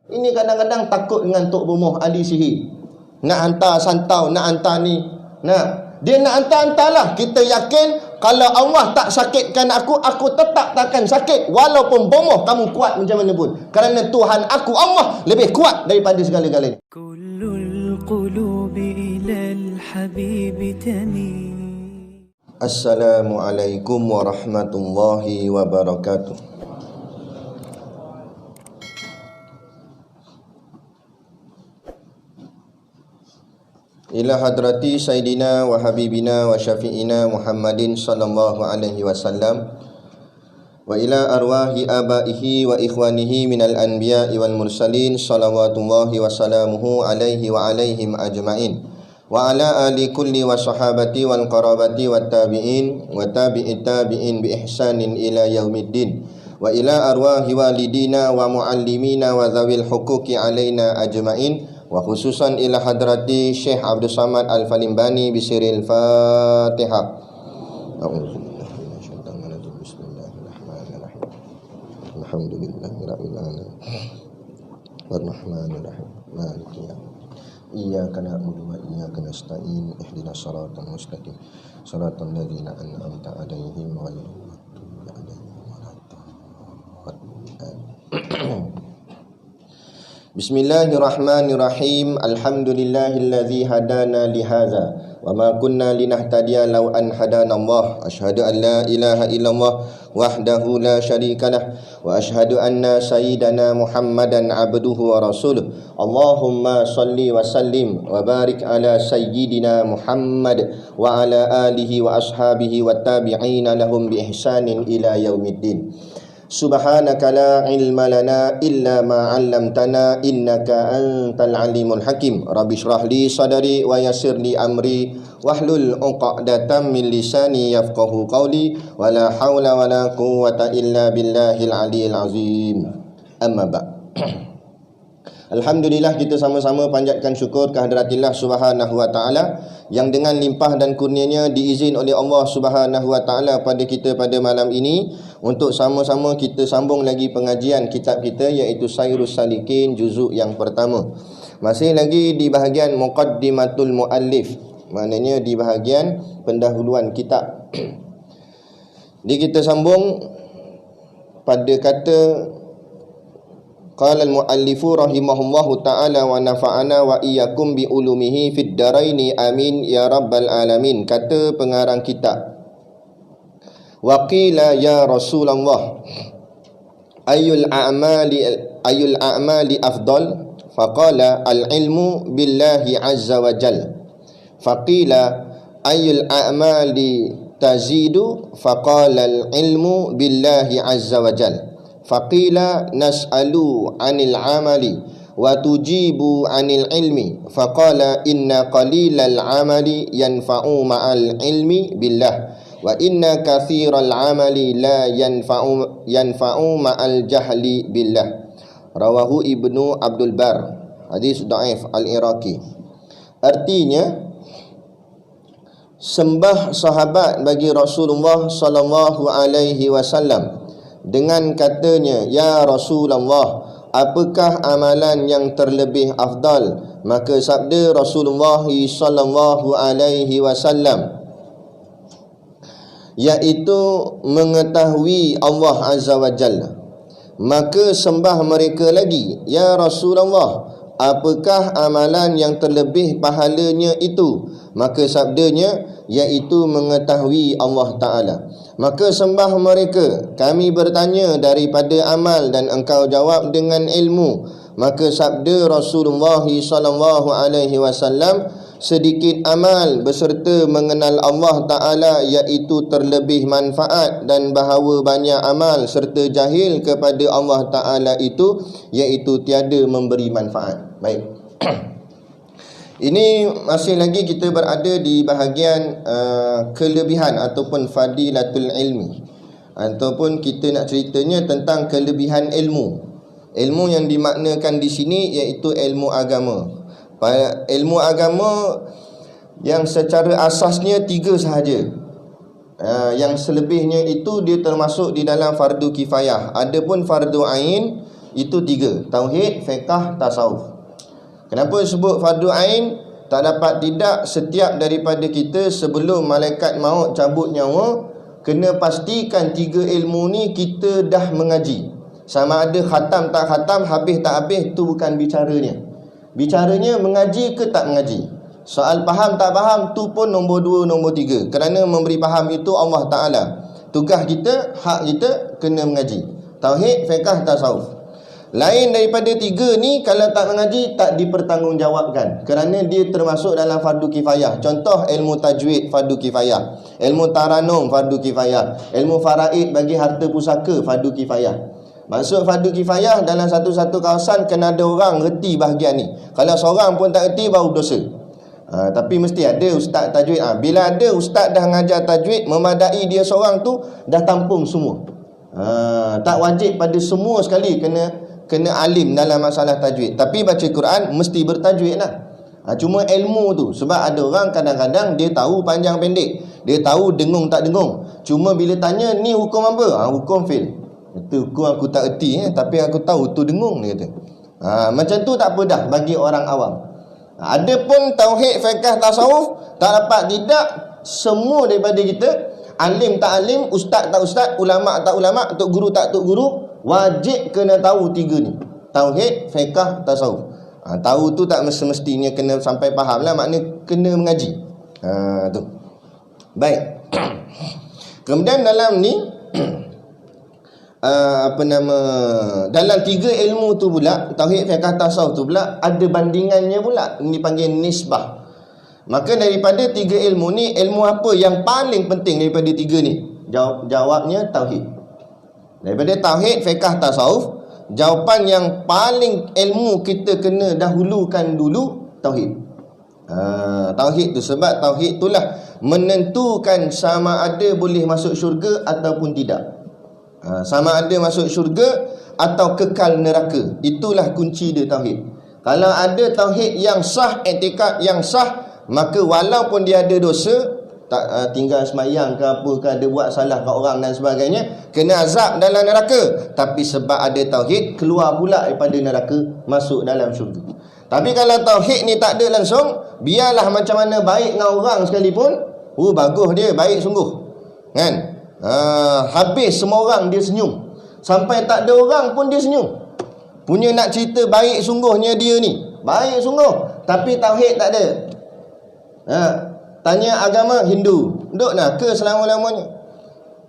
Ini kadang-kadang takut dengan Tok Bomoh ahli sihir. Nak hantar santau, nak hantar ni. Nah, dia nak hantar-hantarlah. Kita yakin kalau Allah tak sakitkan aku tetap takkan sakit. Walaupun bomoh kamu kuat macam mana pun. Kerana Tuhan aku Allah lebih kuat daripada segala-galanya. Kullul qulubi ilal habibi tamim. Assalamualaikum warahmatullahi wabarakatuh. Ila hadrati Sayyidina wa Habibina wa Syafi'ina Muhammadin sallallahu alaihi wasallam wa ila arwahi abaihi wa ikhwanihi minal anbiya'i wal mursalin salawatullahi wa salamuhu alaihi wa alaihim ajma'in wa ala ali kulli wa sahabati wal qarabati wat tabi'in wa tabi'it tabi'in bi ihsanin ila yaumiddin wa ila arwahi walidina wa muallimina wa zawil huquqi alaina ajma'in wa khususan ila hadrati Syekh Abdul Samad Al-Falimbani bisiril Fatihah. A'udzubillahi minasyaitonir rajim. Bismillahirrahmanirrahim. Alhamdulillahirabbil alamin. Arrahmanir rahim. Maliki yaumiddin. Iyyaka na'budu wa iyyaka nasta'in. Ihdinas siratal mustaqim. Shiratal ladzina an'amta 'alaihim ghairil maghdubi 'alaihim waladdallin. Bismillahirrahmanirrahim. Alhamdulillahilladzi hadana lihadza wa ma kunna linahtadiya law an hadanallah. Asyhadu an la ilaha illallah wahdahu la syarikalah wa asyhadu anna sayyidana Muhammadan abduhu wa rasuluh. Allahumma salli wa sallim wa barik ala sayyidina Muhammad wa ala alihi wa ashabihi wa tabi'ina lahum bi ihsanin ila yaumiddin. Subhanaka la ilma lana illa ma 'allamtana innaka antal alimul hakim. Rabbi shrah li sadri wa yassir li amri wahlul 'uqdatam min lisani yafqahu qawli wa la haula wa la quwwata illa billahil aliyil azim. Amma ba'. Alhamdulillah, kita sama-sama panjatkan syukur kehadiratillah subhanahu wa ta'ala yang dengan limpah dan kurnianya diizin oleh Allah subhanahu wa ta'ala pada kita pada malam ini untuk sama-sama kita sambung lagi pengajian kitab kita iaitu Sayrus Salikin juzuk yang pertama. Masih lagi di bahagian Muqaddimatul Muallif, maknanya di bahagian pendahuluan kitab. Jadi kita sambung pada kata qala al-muallifu rahimahullahu ta'ala wa nafa'ana wa iyyakum bi ulumihi fid daraini amin ya rabbal alamin. Kata pengarang kitab, wa qila ya Rasulullah ayul a'mali afdal, faqala al-ilmu billahi azza wa jal. Faqila ayul a'mali tazidu, faqala al-ilmu billahi azza wa jal. Faqila nas'alu 'anil 'amali wa tujibu 'anil ilmi, faqala inna qalilal 'amali yanfa'u ma'al ilmi billah wa inna katsiral 'amali la yanfa'u ma'al jahli billah. Rawahu Ibnu Abdul Bar, hadis dhaif al-Iraqi. Artinya, sembah sahabat bagi Rasulullah sallallahu alaihi wasallam dengan katanya, ya Rasulullah, apakah amalan yang terlebih afdal? Maka sabda Rasulullah sallallahu alaihi wasallam, iaitu mengetahui Allah azza wa jalla. Maka sembah mereka lagi, ya Rasulullah, apakah amalan yang terlebih pahalanya itu? Maka sabdanya, iaitu mengetahui Allah Ta'ala. Maka sembah mereka, kami bertanya daripada amal dan engkau jawab dengan ilmu. Maka sabda Rasulullah sallallahu alaihi wasallam, sedikit amal beserta mengenal Allah Ta'ala iaitu terlebih manfaat, dan bahawa banyak amal serta jahil kepada Allah Ta'ala itu iaitu tiada memberi manfaat. Baik. Ini masih lagi kita berada di bahagian kelebihan ataupun fadilatul ilmi, ataupun kita nak ceritanya tentang kelebihan ilmu. Ilmu yang dimaknakan di sini iaitu ilmu agama. Ilmu agama yang secara asasnya 3 sahaja. Yang selebihnya itu dia termasuk di dalam fardu kifayah. Adapun fardu ain Itu 3. Tauhid, fiqh, tasawuf. Kenapa sebut fardu ain? Tak dapat tidak setiap daripada kita sebelum malaikat maut cabut nyawa, kena pastikan 3 ilmu ni kita dah mengaji. Sama ada khatam tak khatam, habis tak habis, tu bukan bicaranya. Bicaranya mengaji ke tak mengaji. Soal faham tak faham, tu pun nombor 2, nombor 3. Kerana memberi faham itu Allah Ta'ala. Tugas kita, hak kita, kena mengaji. Tauhid, fiqh, tasawuf. Lain daripada 3 ni, kalau tak mengaji, tak dipertanggungjawabkan. Kerana dia termasuk dalam fardu kifayah. Contoh, ilmu tajwid, fardu kifayah. Ilmu taranum, fardu kifayah. Ilmu faraid bagi harta pusaka, fardu kifayah. Maksud fardu kifayah, dalam satu-satu kawasan kena ada orang reti bahagian ni. Kalau seorang pun tak reti, baru dosa. Tapi mesti ada ustaz tajwid. Bila ada ustaz dah ngajar tajwid, memadai dia seorang tu, dah tampung semua. Tak wajib pada semua sekali kena alim dalam masalah tajwid. Tapi baca Quran mesti bertajwid lah. Cuma ilmu tu, sebab ada orang kadang-kadang dia tahu panjang pendek, dia tahu dengung tak dengung. Cuma bila tanya ni hukum apa? Hukum fail. Itu hukum aku tak erti, tapi aku tahu tu dengung, dia kata. Macam tu tak apa dah bagi orang awam. Adapun tauhid, fiqh, tasawuf, tak dapat tidak semua daripada kita, alim tak alim, ustaz tak ustaz, ulama tak ulama, tok guru tak tok guru, wajib kena tahu 3 ni. Tauhid, fiqh, tasawuf. Tahu tu tak semestinya kena sampai faham lah, maknanya kena mengaji. Tu. Baik. Kemudian dalam ni dalam 3 ilmu tu pula, tauhid, fiqh, tasawuf tu pula ada bandingannya pula, ini panggil nisbah. Maka daripada 3 ilmu ni, ilmu apa yang paling penting daripada 3 ni? Jawabnya tauhid. Daripada tauhid, fiqh, tasawuf, jawapan yang paling ilmu kita kena dahulukan dulu tauhid. Tauhid tu, sebab tauhid itulah menentukan sama ada boleh masuk syurga ataupun tidak. Sama ada masuk syurga atau kekal neraka. Itulah kunci dia tauhid. Kalau ada tauhid yang sah, i'tikad yang sah, maka walaupun dia ada dosa, tak tinggal semayang ke apa ke, ada buat salah ke orang dan sebagainya, kena azab dalam neraka, tapi sebab ada tauhid, keluar pula daripada neraka, masuk dalam syurga. Tapi kalau tauhid ni tak ada langsung, biarlah macam mana baik dengan orang sekalipun, bagus dia, baik sungguh, kan? Habis semua orang dia senyum, sampai tak ada orang pun dia senyum. Punya nak cerita baik sungguhnya dia ni, baik sungguh, tapi tauhid tak ada. Tanya agama Hindu, duk nak ke selama-lamanya?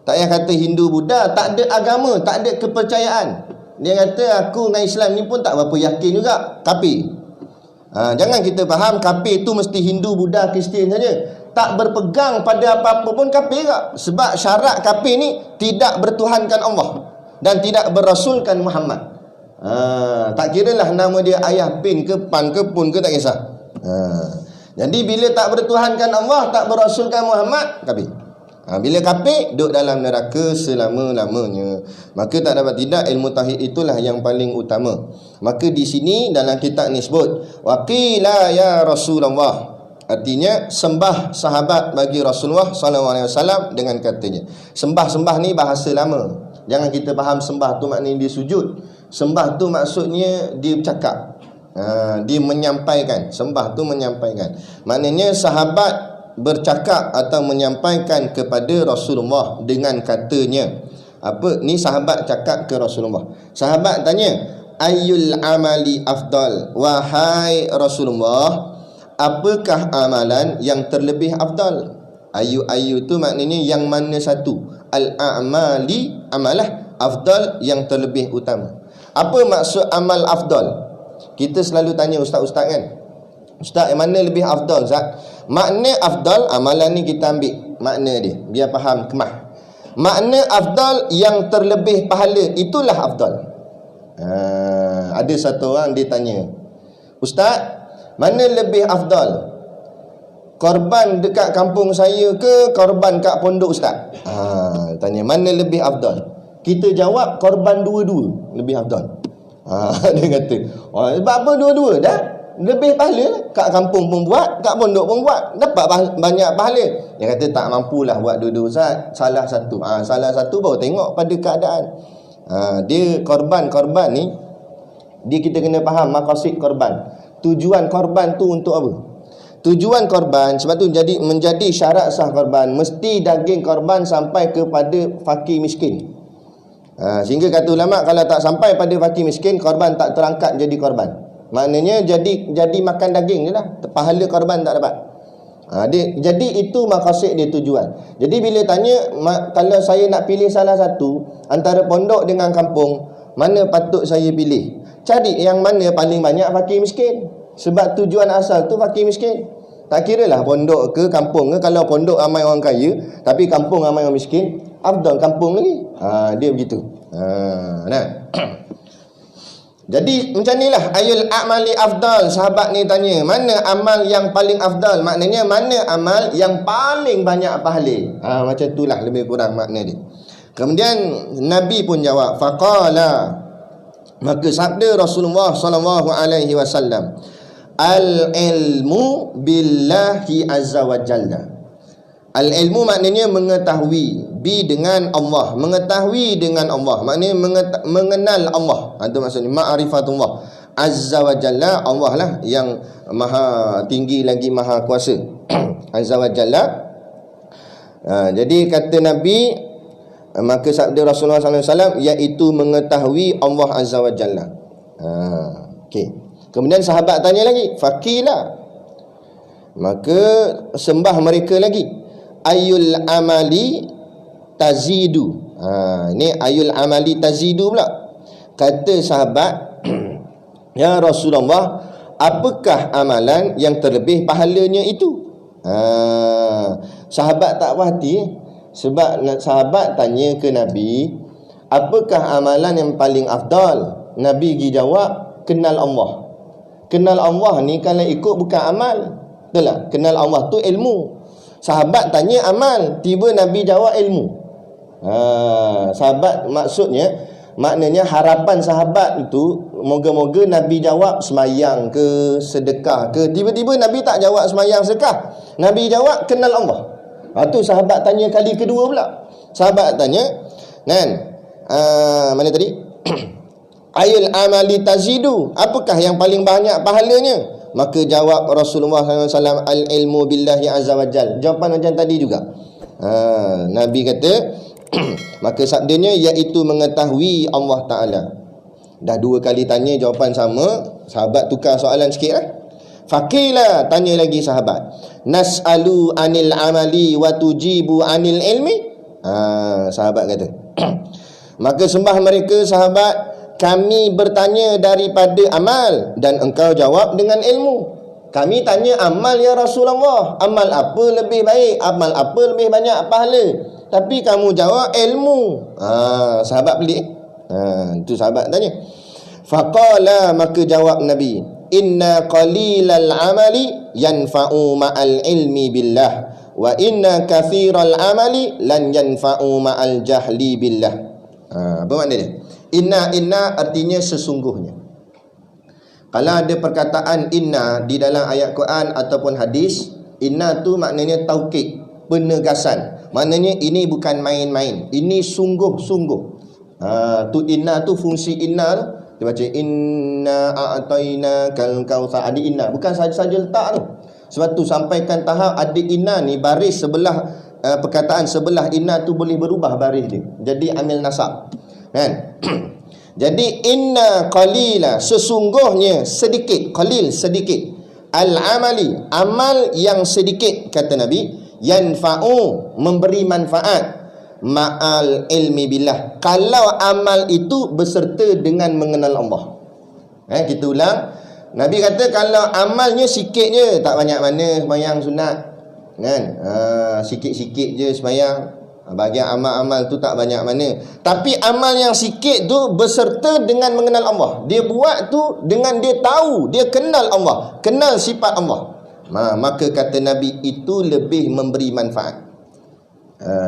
Tak payah kata Hindu, Buddha, tak ada agama, tak ada kepercayaan. Dia kata aku dengan Islam ni pun tak berapa yakin juga, kafir. Jangan kita faham kafir tu mesti Hindu, Buddha, Kristian saja. Tak berpegang pada apa-apa pun kafir tak? Sebab syarat kafir ni tidak bertuhankan Allah dan tidak berasulkan Muhammad. Tak kiralah nama dia ayah pin ke pan ke pun ke, tak kisah. Jadi bila tak bertuhankan Allah, tak berasulkan Muhammad, kafir. Bila kafir, duduk dalam neraka selama-lamanya. Maka tak dapat tidak, ilmu tauhid itulah yang paling utama. Maka di sini dalam kitab ni sebut waqila ya Rasulullah, artinya sembah sahabat bagi Rasulullah SAW dengan katanya. Sembah ni bahasa lama. Jangan kita faham sembah tu maknanya dia sujud. Sembah tu maksudnya dia bercakap. Dia menyampaikan. Sembah tu menyampaikan. Maknanya sahabat bercakap atau menyampaikan kepada Rasulullah dengan katanya. Apa? Ni sahabat cakap ke Rasulullah. Sahabat tanya, ayyul amali afdal? Wahai Rasulullah, apakah amalan yang terlebih afdal? Ayu tu maknanya yang mana satu? Al-a'mali, amalah, afdal yang terlebih utama. Apa maksud amal afdal? Kita selalu tanya ustaz-ustaz kan, ustaz yang mana lebih afdal Ustaz? Makna afdal, amalan ni kita ambil makna dia biar faham kemah. Makna afdal yang terlebih pahala, itulah afdal. Ada satu orang dia tanya, ustaz, mana lebih afdal? Korban dekat kampung saya ke korban kat pondok ustaz? Tanya mana lebih afdal? Kita jawab korban dua-dua lebih afdal. Dia kata, sebab apa dua-dua dah? Lebih pahala lah. Kat kampung pun buat, kat pondok pun buat, dapat banyak pahala. Dia kata tak mampulah buat dua-dua Ustaz, salah satu. Salah satu baru tengok pada keadaan. Dia korban ni Dia kita kena faham maqasid korban. Tujuan korban tu untuk apa? Tujuan korban, sebab tu menjadi syarat sah korban, mesti daging korban sampai kepada fakir miskin. Sehingga kata ulama, kalau tak sampai pada fakir miskin, korban tak terangkat jadi korban. Maknanya jadi makan daging je lah, pahala korban tak dapat. Jadi itu maqasid dia, tujuan. Jadi bila tanya, kalau saya nak pilih salah satu antara pondok dengan kampung, mana patut saya pilih? Cari yang mana paling banyak fakir miskin. Sebab tujuan asal tu fakir miskin. Tak kira lah pondok ke kampung ke. Kalau pondok ramai orang kaya tapi kampung ramai orang miskin, afdal kampung lagi. Dia begitu. Nah. Jadi macam inilah, ayul a'mali afdal. Sahabat ni tanya, mana amal yang paling afdal? Maknanya mana amal yang paling banyak pahala. Macam itulah lebih kurang makna dia. Kemudian Nabi pun jawab, faqala, maka sabda Rasulullah sallallahu alaihi wasallam, al-ilmu billahi azza wa jalla. Al-ilmu maknanya mengetahui, bi dengan Allah, mengetahui dengan Allah, maknanya mengenal Allah. Itu maksudnya ma'rifatullah azza wa jalla. Allah lah yang maha tinggi lagi maha kuasa. Azza wa jalla. Jadi kata Nabi, maka sabda Rasulullah SAW, iaitu mengetahui Allah azza wa jalla. Okey. Kemudian sahabat tanya lagi, fakilah, maka sembah mereka lagi, ayul amali tazidu. Ini ayul amali tazidu pula. Kata sahabat, ya Rasulullah, apakah amalan yang terlebih pahalanya itu? Sahabat tak puas hati, sebab sahabat tanya ke Nabi, apakah amalan yang paling afdal? Nabi pergi jawab, kenal Allah. Kenal Allah ni kalau ikut bukan amal. Betul tak? Kenal Allah tu ilmu. Sahabat tanya amal, tiba Nabi jawab ilmu. Sahabat maknanya harapan sahabat itu, moga-moga Nabi jawab semayang ke, sedekah ke. Tiba-tiba Nabi tak jawab semayang, sedekah. Nabi jawab kenal Allah. Tu sahabat tanya kali kedua pula. Sahabat tanya, kan? Mana tadi? Ayul amali tazidu, apakah yang paling banyak pahalanya? Maka jawab Rasulullah SAW, al-ilmu billahi azza wa jal. Jawapan macam tadi juga. Nabi kata, maka sabdanya, iaitu mengetahui Allah Ta'ala. Dah dua kali tanya jawapan sama, sahabat tukar soalan sikit lah. Fakilah, tanya lagi sahabat, nas'alu anil amali wa tujibu anil ilmi. Sahabat kata, maka sembah mereka sahabat, kami bertanya daripada amal dan engkau jawab dengan ilmu. Kami tanya amal ya Rasulullah, amal apa lebih baik, amal apa lebih banyak pahala, tapi kamu jawab ilmu. Sahabat pelik. Itu sahabat tanya. Faqala, maka jawab Nabi, inna qalilal amali yanfa'u ma'al ilmi billah, wa inna kathiral amali lan yanfa'u ma'al jahli billah. Apa makna dia? Inna artinya sesungguhnya. Kalau ada perkataan inna di dalam ayat Quran ataupun hadis, inna tu maknanya taukid, penegasan. Maknanya ini bukan main-main, ini sungguh-sungguh. Tu inna tu, fungsi inna tu. Dia baca inna a'tainakal kautsar. Ada inna, bukan saja-saja letak tu. Sebab tu sampaikan tahap ada inna ni, baris sebelah perkataan sebelah inna tu boleh berubah baris dia. Jadi ambil nasab. Kan? Jadi inna qalila, sesungguhnya sedikit, qalil sedikit, al-amali, amal yang sedikit, kata Nabi, yanfa'u, memberi manfaat, ma'al ilmi billah, kalau amal itu berserta dengan mengenal Allah. Kita ulang. Nabi kata kalau amalnya sikit je, tak banyak mana sembahyang sunat, kan? Sikit-sikit je sembahyang, bahagian amal-amal tu tak banyak mana, tapi amal yang sikit tu berserta dengan mengenal Allah. Dia buat tu dengan dia tahu, dia kenal Allah, kenal sifat Allah. Maka kata Nabi, itu lebih memberi manfaat.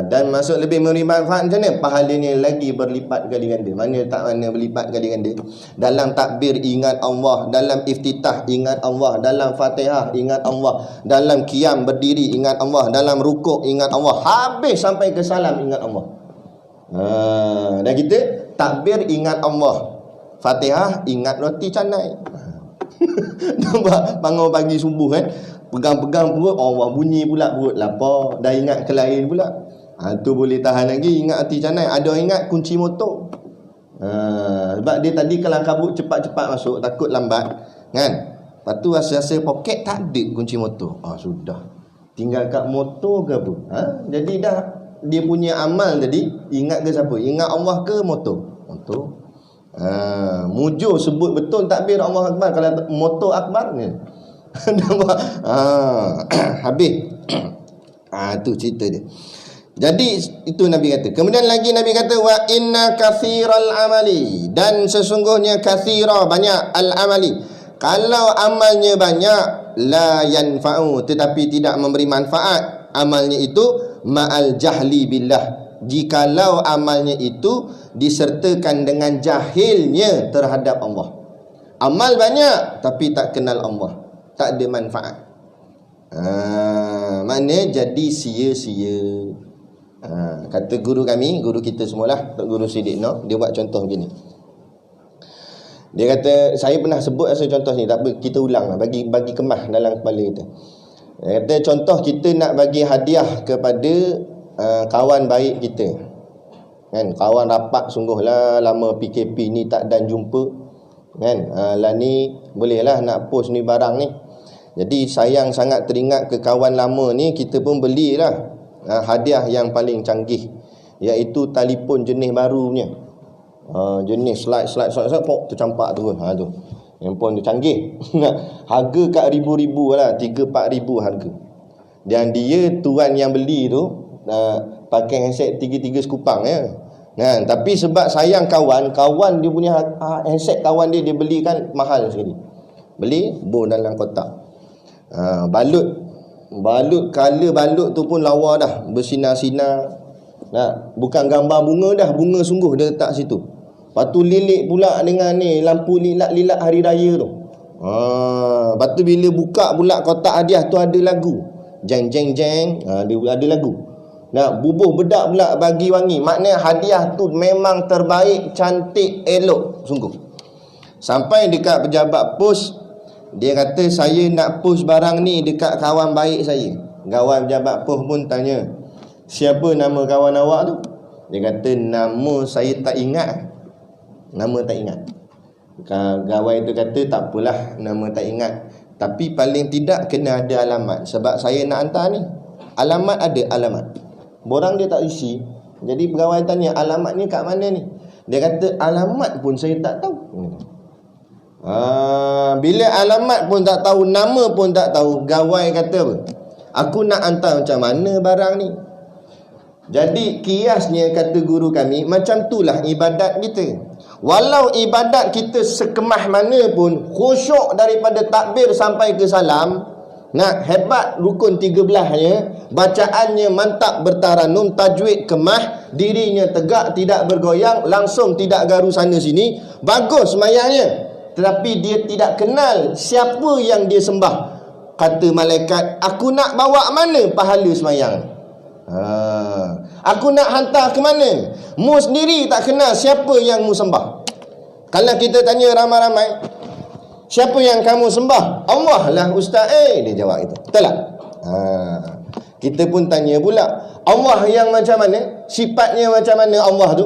Dan masuk lebih memberi manfaat macam mana? Pahalanya lagi berlipat kali ganda. Mana tak mana berlipat kali ganda. Dalam takbir ingat Allah, dalam iftitah ingat Allah, dalam Fatihah ingat Allah, dalam qiyam berdiri ingat Allah, dalam rukuk ingat Allah, habis sampai ke salam ingat Allah. Dan kita takbir ingat Allah, Fatihah, ingat roti canai. Nampak bangun pagi subuh kan, pegang-pegang perut, Allah bunyi pula perut lapar, dah ingat ke lain pula. Tu boleh tahan lagi, ingat roti canai. Ada ingat kunci motor. Sebab dia tadi kelang kabut cepat-cepat masuk, takut lambat kan. Lepas tu rasa-rasa poket tak ada kunci motor. Sudah, tinggal kat motor ke apa. Jadi dah dia punya amal tadi, ingat ke siapa? Ingat Allah ke motor? Motor. Mujur sebut betul takbir Allah Akbar. Kalau motor Akbar ni habis. Tu cerita dia. Jadi itu Nabi kata. Kemudian lagi Nabi kata, wa inna kathiral amali, dan sesungguhnya kathira, banyak, al amali, kalau amalnya banyak, la yanfa'u, tetapi tidak memberi manfaat amalnya itu, ma'al jahli billah, jikalau amalnya itu disertakan dengan jahilnya terhadap Allah. Amal banyak tapi tak kenal Allah, tak ada manfaat. Maknanya jadi sia-sia. Kata guru kami, guru kita semualah, Tok Guru Siddiq Noh, dia buat contoh begini. Dia kata, saya pernah sebut asal contoh ni, tak apa, kita ulang lah, bagi kemas dalam kepala kita. Dia kata contoh kita nak bagi hadiah kepada kawan baik kita kan, kawan rapat sungguhlah, lama PKP ni tak dan jumpa kan. Lah ni bolehlah nak post ni barang ni. Jadi sayang sangat teringat ke kawan lama ni, kita pun belilah hadiah yang paling canggih, iaitu telefon jenis baru punya. Jenis slide tercampak turun. Tu handphone tu canggih. Harga kat ribu-ribu lah, 3-4 ribu harga. Dan dia tuan yang beli tu pakai handset 3 sekupang ya. Tapi sebab sayang kawan dia punya handset, kawan dia belikan mahal sekali. Beli bor dalam kotak. Balut color balut tu pun lawa dah, bersinar-sinar. Bukan gambar bunga dah, bunga sungguh dia letak situ. Lepas tu lilik pula dengan ni lampu lilat-lilat hari raya tu. Lepas tu bila buka pula kotak hadiah tu ada lagu. Jeng jeng jeng, ada lagu. Bubuh bedak pula bagi wangi. Maknanya hadiah tu memang terbaik, cantik, elok sungguh. Sampai dekat pejabat pos, dia kata, saya nak post barang ni dekat kawan baik saya. Kawan pejabat pos pun tanya, siapa nama kawan awak tu? Dia kata, nama saya tak ingat. Nama tak ingat. Kawan itu kata, tak apalah, nama tak ingat, tapi paling tidak kena ada alamat, sebab saya nak hantar ni. Alamat ada, alamat. Borang dia tak isi. Jadi pegawai tanya, alamat ni kat mana ni? Dia kata, alamat pun saya tak tahu. Bila alamat pun tak tahu, nama pun tak tahu, gawai kata apa? Aku nak hantar macam mana barang ni? Jadi kiasnya, kata guru kami, macam itulah ibadat kita. Walau ibadat kita sekemah mana pun, khusyuk daripada takbir sampai ke salam, nak hebat rukun 13-nya, bacaannya mantap bertaranum, tajwid kemah, dirinya tegak tidak bergoyang, langsung tidak garu sana sini, bagus semayangnya. Tetapi dia tidak kenal siapa yang dia sembah. Kata malaikat, aku nak bawa mana pahala semayang? Aku nak hantar ke mana? Mu sendiri tak kenal siapa yang mu sembah. Kalau kita tanya ramai-ramai, siapa yang kamu sembah? Allah lah ustaz. Dia jawab itu. Betul tak? Kita pun tanya pula, Allah yang macam mana? Sifatnya macam mana Allah tu?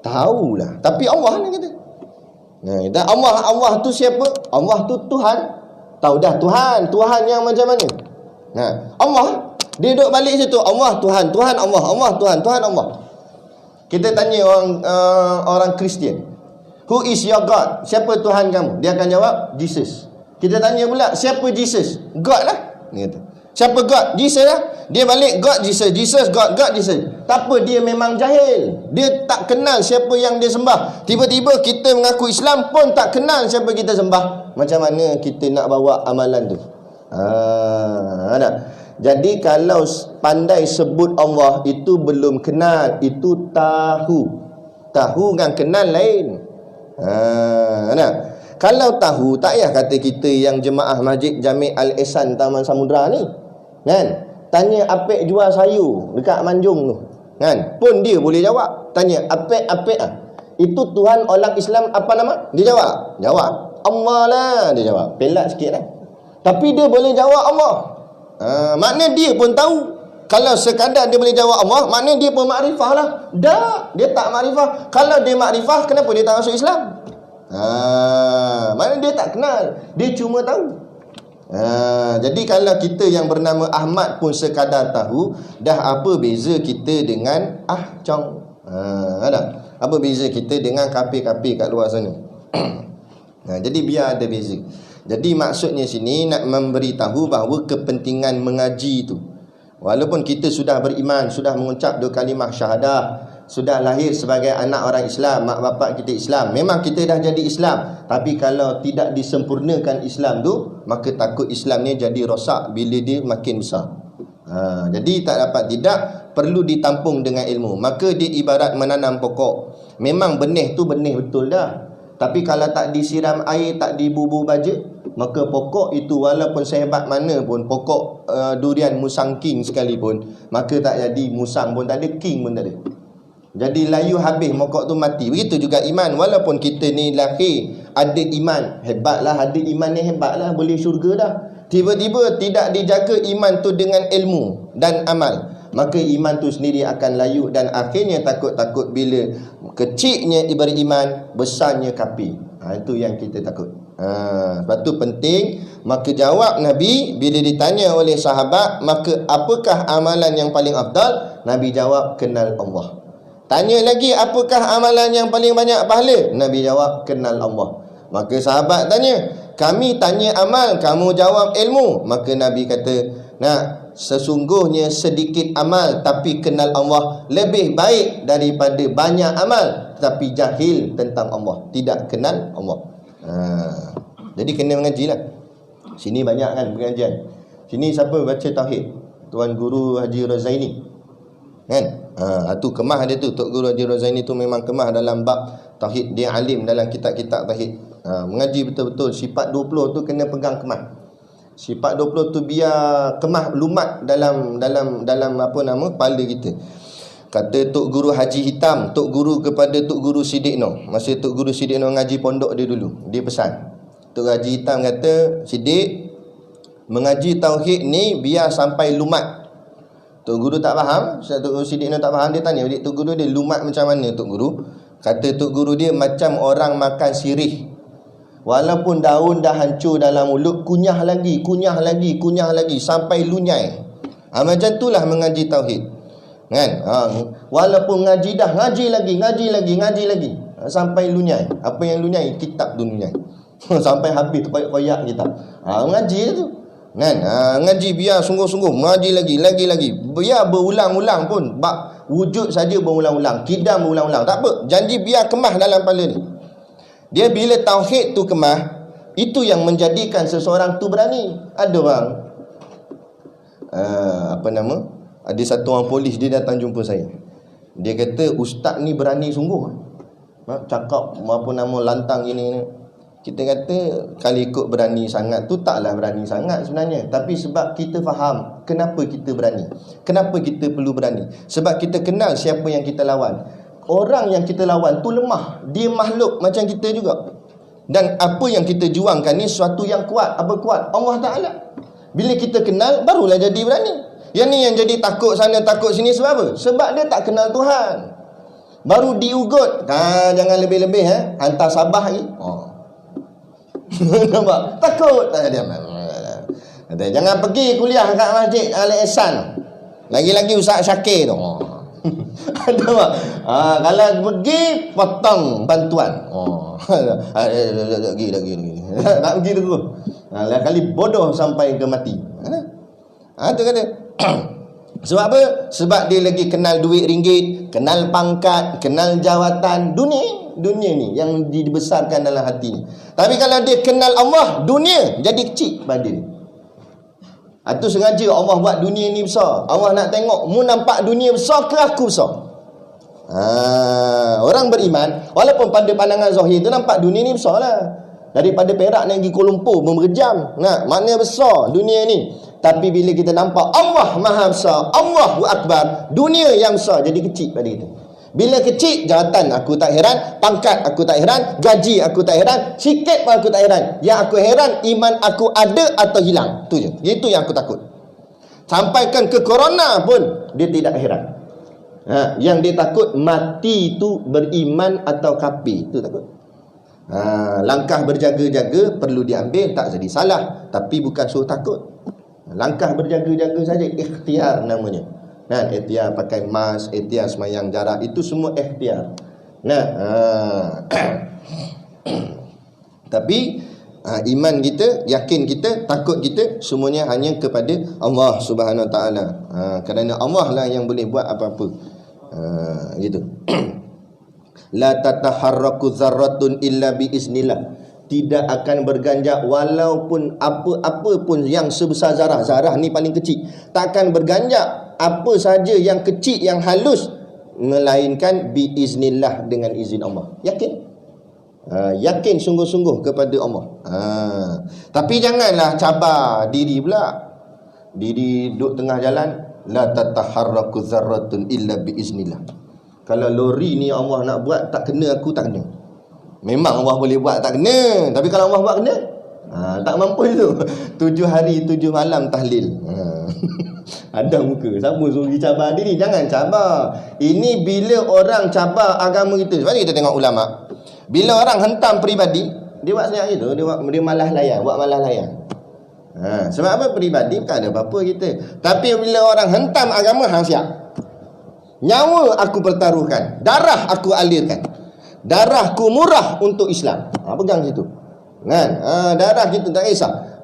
Tahulah. Tapi Allah ni kata. Dan Allah tu siapa? Allah tu Tuhan. Tahu dah Tuhan yang macam mana? Allah, dia duduk balik situ, Allah Tuhan, Tuhan Allah, Allah Tuhan, Tuhan Allah. Kita tanya orang Kristian, who is your God? Siapa Tuhan kamu? Dia akan jawab, Jesus. Kita tanya pula, siapa Jesus? God lah. Dia kata, siapa God? Jesus lah. Dia balik, God, Jesus, Jesus, God, God, Jesus. Tak apa, dia memang jahil. Dia tak kenal siapa yang dia sembah. Tiba-tiba kita mengaku Islam pun tak kenal siapa kita sembah. Macam mana kita nak bawa amalan tu? Jadi kalau pandai sebut Allah, itu belum kenal, itu tahu. Tahu dengan kenal lain. Kalau tahu, tak payah kata kita yang jemaah Masjid Jami' Al-Ihsan Taman Samudra ni, kan? Tanya apek jual sayur dekat Manjung tu, kan? Pun dia boleh jawab. Tanya apek Itu Tuhan orang Islam apa nama? Dia jawab. Jawab. Allah lah dia jawab. Pelat sikit lah. Tapi dia boleh jawab Allah. Maknanya dia pun tahu. Kalau sekadar dia boleh jawab Allah, maknanya dia pun makrifah lah. Dah, dia tak makrifah. Kalau dia makrifah, kenapa dia tak masuk Islam? Maknanya dia tak kenal. Dia cuma tahu. Jadi kalau kita yang bernama Ahmad pun sekadar tahu, dah apa beza kita dengan Chong? Ada? Apa beza kita dengan kafir-kafir kat luar sana? Jadi biar ada beza. Jadi maksudnya sini nak memberitahu bahawa kepentingan mengaji itu, walaupun kita sudah beriman, sudah mengucap 2 kalimah syahadah, sudah lahir sebagai anak orang Islam, mak bapak kita Islam, memang kita dah jadi Islam. Tapi kalau tidak disempurnakan Islam tu, maka takut Islam ni jadi rosak bila dia makin besar. Jadi tak dapat tidak, perlu ditampung dengan ilmu. Maka dia ibarat menanam pokok. Memang benih tu benih betul dah, tapi kalau tak disiram air, tak dibubur baja, maka pokok itu walaupun sehebat mana pun, pokok durian musang king sekalipun, maka tak jadi musang pun tak ada, king pun tak ada. Jadi layu habis, pokok tu mati. Begitu juga iman. Walaupun kita ni lahir ada iman, hebatlah, ada iman ni hebatlah, boleh syurga dah. Tiba-tiba tidak dijaga iman tu dengan ilmu dan amal, maka iman tu sendiri akan layu dan akhirnya takut-takut bila kecilnya beriman, besarnya kafir. Itu yang kita takut. Sebab tu penting. Maka jawab Nabi bila ditanya oleh sahabat, maka apakah amalan yang paling afdal? Nabi jawab, kenal Allah. Tanya lagi, apakah amalan yang paling banyak pahala? Nabi jawab, kenal Allah. Maka sahabat tanya, kami tanya amal, kamu jawab ilmu. Maka Nabi kata, nah, sesungguhnya sedikit amal tapi kenal Allah lebih baik daripada banyak amal tapi jahil tentang Allah, tidak kenal Allah. Jadi kena mengaji lah. Sini banyak kan pengajian. Sini siapa baca tauhid? Tuan Guru Haji Rozaini kan? Tu kemah dia tu. Tok Guru Haji Rozaini tu memang kemah dalam bab tauhid. Dia alim dalam kitab-kitab tauhid. Mengaji betul-betul. Sifat 20 tu kena pegang kemah. Sifat 20 tu biar kemah lumat dalam apa nama kepala kita. Kata Tok Guru Haji Hitam, Tok Guru kepada Tok Guru Siddiq Noh. Masa Tok Guru Siddiq Noh ngaji pondok dia dulu, dia pesan. Tok Haji Hitam kata, Siddiq, mengaji tauhid ni biar sampai lumat. Tok Guru tak faham, Tok Guru Siddiq Noh tak faham, dia tanya Tok Guru dia, lumat macam mana Tok Guru? Kata Tok Guru dia, macam orang makan sirih. Walaupun daun dah hancur dalam mulut, kunyah lagi sampai lunyai. Macam itulah mengaji tauhid. Kan? Walaupun ngaji dah, ngaji lagi sampai lunyai. Apa yang lunyai? Kitab tu lunyai. Sampai habis koyak kitab. Ngaji tu. Kan? Ngaji biar sungguh-sungguh, ngaji lagi. Biar berulang-ulang pun, bab wujud saja berulang-ulang, kidam berulang-ulang. Tak apa, janji biar kemah dalam kepala ni. Dia bila tauhid tu kemah, itu yang menjadikan seseorang tu berani. Ada orang ada satu orang polis, dia datang jumpa saya. Dia kata, ustaz ni berani sungguh. Cakap apa nama lantang ini. Kita kata, kalau ikut berani sangat tu, taklah berani sangat sebenarnya. Tapi sebab kita faham kenapa kita berani, kenapa kita perlu berani. Sebab kita kenal siapa yang kita lawan. Orang yang kita lawan tu lemah. Dia makhluk macam kita juga. Dan apa yang kita juangkan ni sesuatu yang kuat. Apa kuat? Allah Ta'ala. Bila kita kenal, barulah jadi berani. Yang ni yang jadi takut sana, takut sini sebab apa? Sebab dia tak kenal Tuhan. Baru diugut. Jangan lebih-lebih. Hantar Sabah lagi. Nampak? Takut. Jangan pergi kuliah kat Masjid Al-Ihsan. Lagi-lagi Ustaz Syakir tu. Ada tak? Kalau pergi, potong bantuan. Lagi. Tak pergi dulu. Lain kali bodoh sampai ke mati. Tu kata. Sebab apa? Sebab dia lagi kenal duit ringgit, kenal pangkat, kenal jawatan. Dunia ni yang dibesarkan dalam hati ni. Tapi kalau dia kenal Allah, dunia jadi kecil pada dia. Itu sengaja Allah buat dunia ni besar. Allah nak tengok, mu nampak dunia besar ke aku besar? Orang beriman, walaupun pada pandangan zahir tu nampak dunia ni besar lah. Daripada Perak nak pergi Kuala Lumpur berjam. Maknanya besar dunia ni. Tapi bila kita nampak Allah Maha Besar, Allahu Akbar, dunia yang besar jadi kecil pada kita. Bila kecil, jawatan aku tak heran, pangkat aku tak heran, gaji aku tak heran, sikit pun aku tak heran. Yang aku heran, iman aku ada atau hilang. Itu je. Itu yang aku takut. Sampaikan ke corona pun dia tidak heran. Yang dia takut mati tu beriman atau kafir. Itu takut. Langkah berjaga-jaga perlu diambil, tak jadi salah, tapi bukan suruh takut. Langkah berjaga-jaga saja, ikhtiar namanya. Ikhtiar pakai mask, ikhtiar semayang jarak, itu semua ikhtiar. Tapi iman kita, yakin kita, takut kita semuanya hanya kepada Allah Subhanahu Wa Taala. Kerana Allah lah yang boleh buat apa-apa. Gitu. La tataharraku dzarratun illa biiznillah. Tidak akan berganjak walaupun apa-apa pun yang sebesar zarah. Zarah ni paling kecil. Tak akan berganjak apa saja yang kecil, yang halus, melainkan biiznillah, dengan izin Allah. Yakin? Yakin sungguh-sungguh kepada Allah. Tapi janganlah cabar diri pula. Diri duduk tengah jalan, la tataharraku dzarratun illa biiznillah. Kalau lori ni Allah nak buat, tak kena aku, tak kena. Memang Allah boleh buat tak kena, tapi kalau Allah buat kena, tak mampu itu. 7 hari 7 malam tahlil. Ada muka. Siapa suruh cabar diri? Jangan cabar. Ini bila orang cabar agama kita. Sebab kita tengok ulama, bila orang hentam peribadi, dia buat senyap gitu, dia malah layan, buat malah layan. Sebab apa? Peribadi bukan ada apa-apa kita. Tapi bila orang hentam agama, hang siap. Nyawa aku pertaruhkan, darah aku alirkan, darahku murah untuk Islam. Pegang situ. Darah kita tak kisah.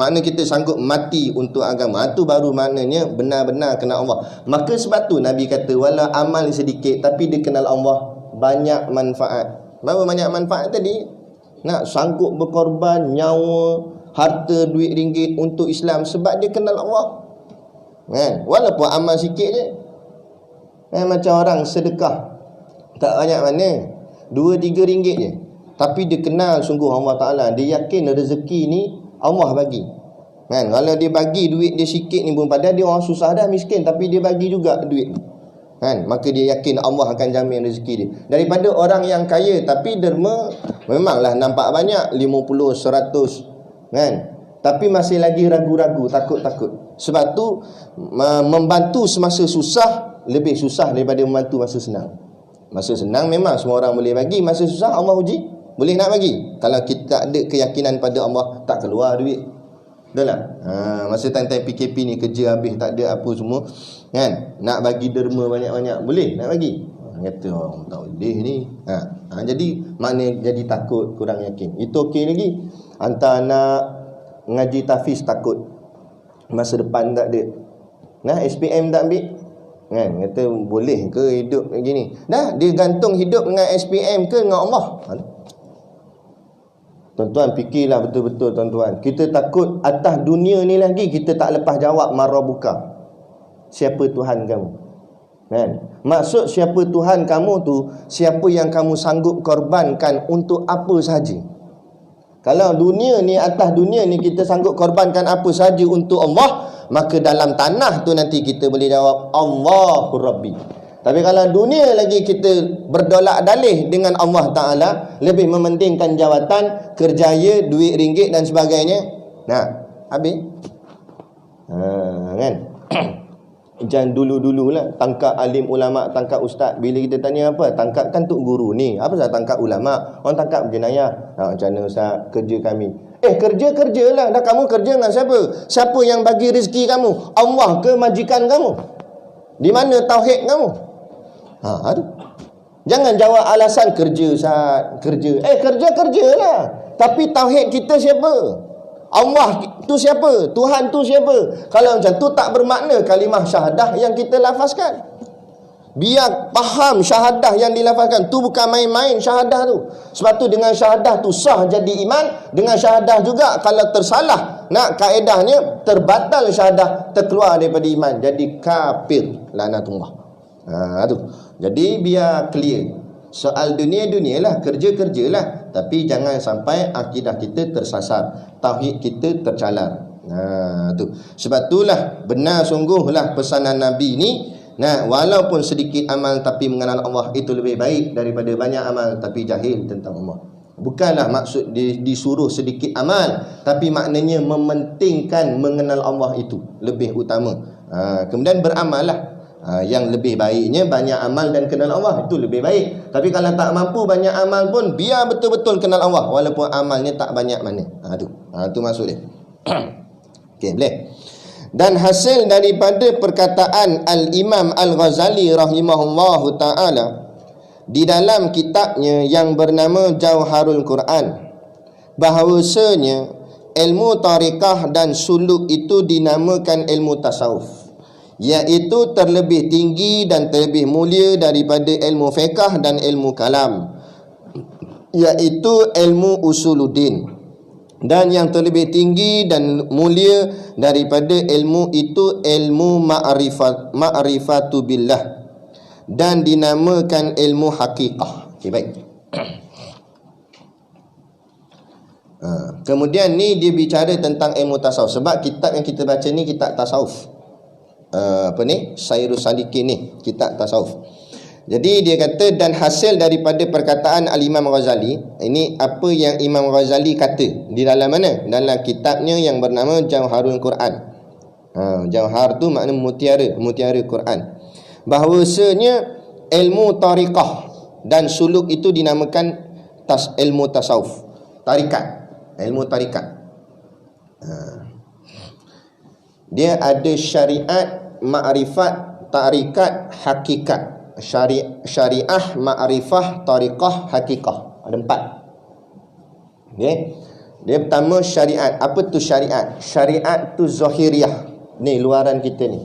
Makna kita sanggup mati untuk agama. Itu baru maknanya benar-benar kenal Allah. Maka sebab tu Nabi kata, wala amal sedikit tapi dia kenal Allah banyak manfaat. Berapa banyak manfaat tadi? Nak sanggup berkorban nyawa, harta, duit ringgit untuk Islam sebab dia kenal Allah. Walaupun amal sikit je. Macam orang sedekah tak banyak mana, 2-3 ringgit je, tapi dia kenal sungguh Allah Ta'ala. Dia yakin rezeki ni Allah bagi. Kalau dia bagi duit dia sikit ni pun, padahal dia orang susah dah, miskin, tapi dia bagi juga duit. Maka dia yakin Allah akan jamin rezeki dia. Daripada orang yang kaya tapi derma, memanglah nampak banyak 50, 100, tapi masih lagi ragu-ragu, takut-takut. Sebab tu membantu semasa susah lebih susah daripada membantu masa senang. Masa senang memang semua orang boleh bagi, masa susah Allah uji boleh nak bagi. Kalau kita ada keyakinan pada Allah, tak keluar duit. Betul tak? Masa time-time PKP ni kerja habis, tak ada apa semua, nak bagi derma banyak-banyak, boleh nak bagi. Kata orang tak boleh ni. Jadi makna jadi takut, kurang yakin. Itu okey lagi. Hantar anak ngaji tahfiz takut masa depan tak ada. SPM tak ambil. Kata boleh ke hidup begini? Dah dia gantung hidup dengan SPM ke dengan Allah? Tuan-tuan fikirlah betul-betul tuan-tuan. Kita takut atas dunia ni lagi kita tak lepas jawab marabuka. Siapa Tuhan kamu? Maksud siapa Tuhan kamu tu, siapa yang kamu sanggup korbankan untuk apa sahaja. Kalau dunia ni, atas dunia ni kita sanggup korbankan apa sahaja untuk Allah, maka dalam tanah tu nanti kita boleh jawab Allahu Rabbi. Tapi kalau dunia lagi kita berdolak dalih dengan Allah Ta'ala, lebih mementingkan jawatan, kerjaya, duit ringgit dan sebagainya, habis. Jangan dulu-dululah tangkap alim ulama, tangkap ustaz. Bila kita tanya apa, tangkap kan tuk guru ni. Apa sahaja tangkap ulama? Orang tangkap jenayah. Macam mana ustaz, kerja kami? Kerja-kerjalah. Dah kamu kerja dengan siapa? Siapa yang bagi rezeki kamu? Allah ke majikan kamu? Di mana tauhid kamu? Aduh. Jangan jawab alasan kerja ustaz, kerja. Kerja-kerjalah. Tapi tauhid kita siapa? Allah tu siapa? Tuhan tu siapa? Kalau macam tu tak bermakna kalimah syahadah yang kita lafazkan. Biar faham syahadah yang dilafazkan tu bukan main-main syahadah tu. Sebab tu dengan syahadah tu sah jadi iman, dengan syahadah juga kalau tersalah nak kaedahnya terbatal syahadah, terkeluar daripada iman, jadi kafir, laknatullah. Tu. Jadi biar clear. Soal dunia-dunialah, kerja-kerjalah, tapi jangan sampai akidah kita tersasar, tauhid kita tercalar. Tu. Sebab itulah benar sungguhlah pesanan Nabi ni Nah, walaupun sedikit amal tapi mengenal Allah itu lebih baik daripada banyak amal tapi jahil tentang Allah. Bukanlah maksud disuruh sedikit amal, tapi maknanya mementingkan mengenal Allah itu lebih utama. Kemudian beramallah. Yang lebih baiknya banyak amal dan kenal Allah, itu lebih baik. Tapi kalau tak mampu banyak amal pun, biar betul-betul kenal Allah walaupun amalnya tak banyak mana. Itu maksud dia. Okey, boleh. Dan hasil daripada perkataan Al-Imam Al-Ghazali rahimahullahu ta'ala di dalam kitabnya yang bernama Jauharul Quran, bahawasanya ilmu tariqah dan suluk itu dinamakan ilmu tasawuf, iaitu terlebih tinggi dan terlebih mulia daripada ilmu fiqh dan ilmu kalam, iaitu ilmu usuluddin. Dan yang terlebih tinggi dan mulia daripada ilmu itu ilmu ma'rifatu billah, dan dinamakan ilmu hakikah. Okay, baik. Kemudian ni dia bicara tentang ilmu tasawuf. Sebab kitab yang kita baca ni kitab tasawuf. Sairus Salikin ni kitab tasawuf. Jadi dia kata, dan hasil daripada perkataan Al-Imam Ghazali, ini apa yang Imam Ghazali kata di dalam mana? Dalam kitabnya yang bernama Jauharul Quran. Jauhar tu makna mutiara, mutiara Quran. Bahawasanya ilmu tariqah dan suluk itu dinamakan ilmu tasawuf, tarikat, ilmu tarikat. Dia ada syariat, ma'rifat, tarikat, hakikat. Syariah, ma'rifah, tariqah, hakikah. Ada 4. Okay. Dia pertama syariat. Apa tu syariat? Syariat tu zahiriyah. Ni luaran kita ni.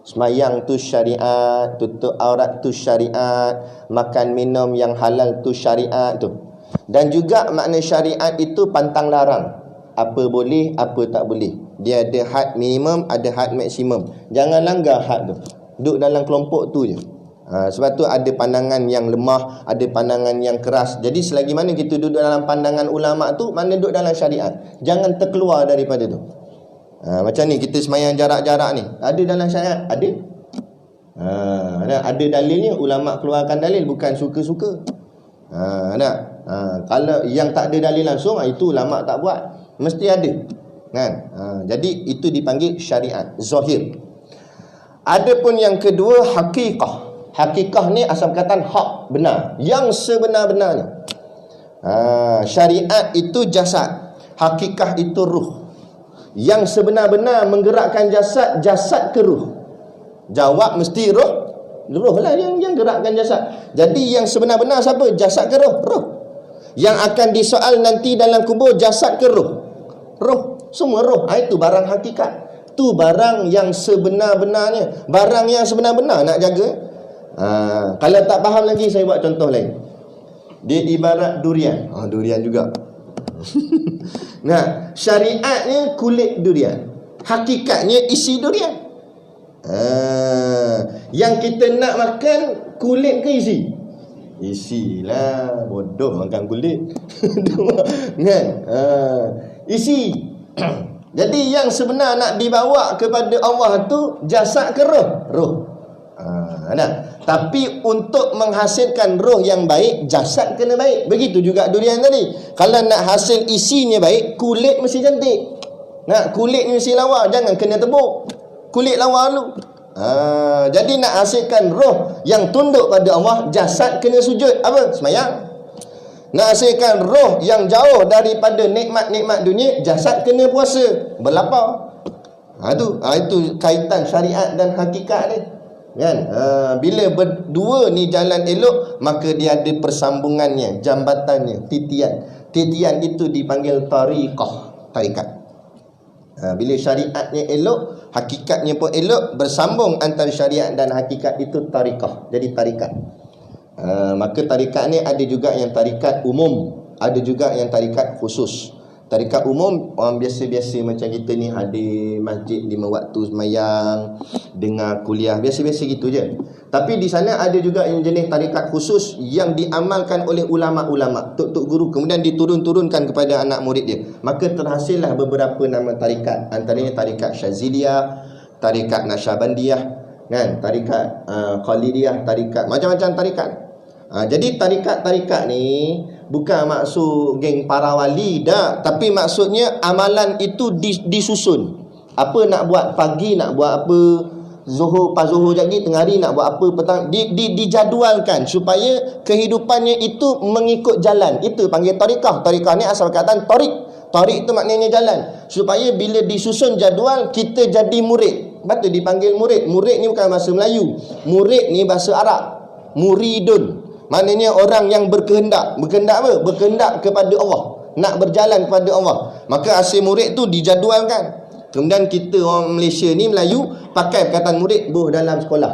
Semayang tu syariat, tutup aurat tu syariat, makan minum yang halal tu syariat tu. Dan juga makna syariat itu pantang larang. Apa boleh, apa tak boleh. Dia ada had minimum, ada had maksimum. Jangan langgar had tu. Duduk dalam kelompok tu je. Sebab tu ada pandangan yang lemah, ada pandangan yang keras. Jadi selagi mana kita duduk dalam pandangan ulama tu, mana duduk dalam syariat. Jangan terkeluar daripada tu. Macam ni kita semayang jarak-jarak ni, ada dalam syariat? Ada. Ada dalilnya, ulama keluarkan dalil, bukan suka-suka. Kalau yang tak ada dalil langsung, itu ulama tak buat. Mesti ada. Jadi itu dipanggil syariat zahir. Adapun yang kedua, hakikah. Hakikah ni asal perkataan hak, benar, yang sebenar-benarnya. Syariat itu jasad, hakikah itu ruh. Yang sebenar-benar menggerakkan jasad, jasad ke ruh? Jawab mesti ruh. Ruh lah yang gerakkan jasad. Jadi yang sebenar-benar siapa? Jasad ke ruh? Ruh. Yang akan disoal nanti dalam kubur, jasad ke ruh? Ruh. Semua ruh. Itu barang hakikat. Tu barang yang sebenar-benarnya. Barang yang sebenar-benar nak jaga. Kalau tak faham lagi, saya buat contoh lain. Dia ibarat durian. Durian juga. Nah, syariatnya kulit durian, hakikatnya isi durian. Yang kita nak makan kulit ke isi? Isilah, bodoh makan kulit. Kan? Isi. Jadi yang sebenar nak dibawa kepada Allah tu jasad ke roh? Roh. Tapi untuk menghasilkan roh yang baik, jasad kena baik. Begitu juga durian tadi. Kalau nak hasil isinya baik, kulit mesti cantik. Kulit ni mesti lawa, jangan kena tebuk. Kulit lawa dulu. Jadi nak hasilkan roh yang tunduk pada Allah, jasad kena sujud. Apa? Semayang. Nak hasilkan roh yang jauh daripada nikmat-nikmat dunia, jasad kena puasa, berlapar. Itu kaitan syariat dan hakikat ni. Kan? Bila berdua ni jalan elok, maka dia ada persambungannya, jambatannya, titian. Titian itu dipanggil tariqah, tarikat. Bila syariatnya elok, hakikatnya pun elok, bersambung antara syariat dan hakikat, itu tariqah. Jadi tarikat. Maka tarikat ni ada juga yang tarikat umum, ada juga yang tarikat khusus. Tarikat umum, orang biasa-biasa macam kita ni, hadir masjid 5 waktu semayang, dengar kuliah, biasa-biasa gitu je. Tapi di sana ada juga yang jenis tarikat khusus yang diamalkan oleh ulama-ulama, tok-tok guru, kemudian diturun-turunkan kepada anak murid dia. Maka terhasillah beberapa nama tarikat. Antaranya tarikat Syaziliyah, tarikat Nasyabandiyah, Kan, tarikat Khalidiyah, tarikat macam-macam tarikat. Jadi tarikat-tarikat ni bukan maksud geng para wali dah, tapi maksudnya amalan itu disusun. Apa nak buat pagi, nak buat apa Zuhur, pas Zuhur lagi, tengah hari nak buat apa, petang, dijadualkan supaya kehidupannya itu mengikut jalan. Itu panggil tarikah. Tarikah ni asal perkataan tarik. Tarik tu maknanya jalan. Supaya bila disusun jadual, kita jadi murid. Lepas tu dipanggil murid. Murid ni bukan bahasa Melayu. Murid ni bahasa Arab. Muridun. Maknanya orang yang berkehendak. Berkehendak apa? Berkehendak kepada Allah. Nak berjalan kepada Allah. Maka asal murid tu dijadualkan. Kemudian kita orang Malaysia ni, Melayu, pakai perkataan murid dalam sekolah.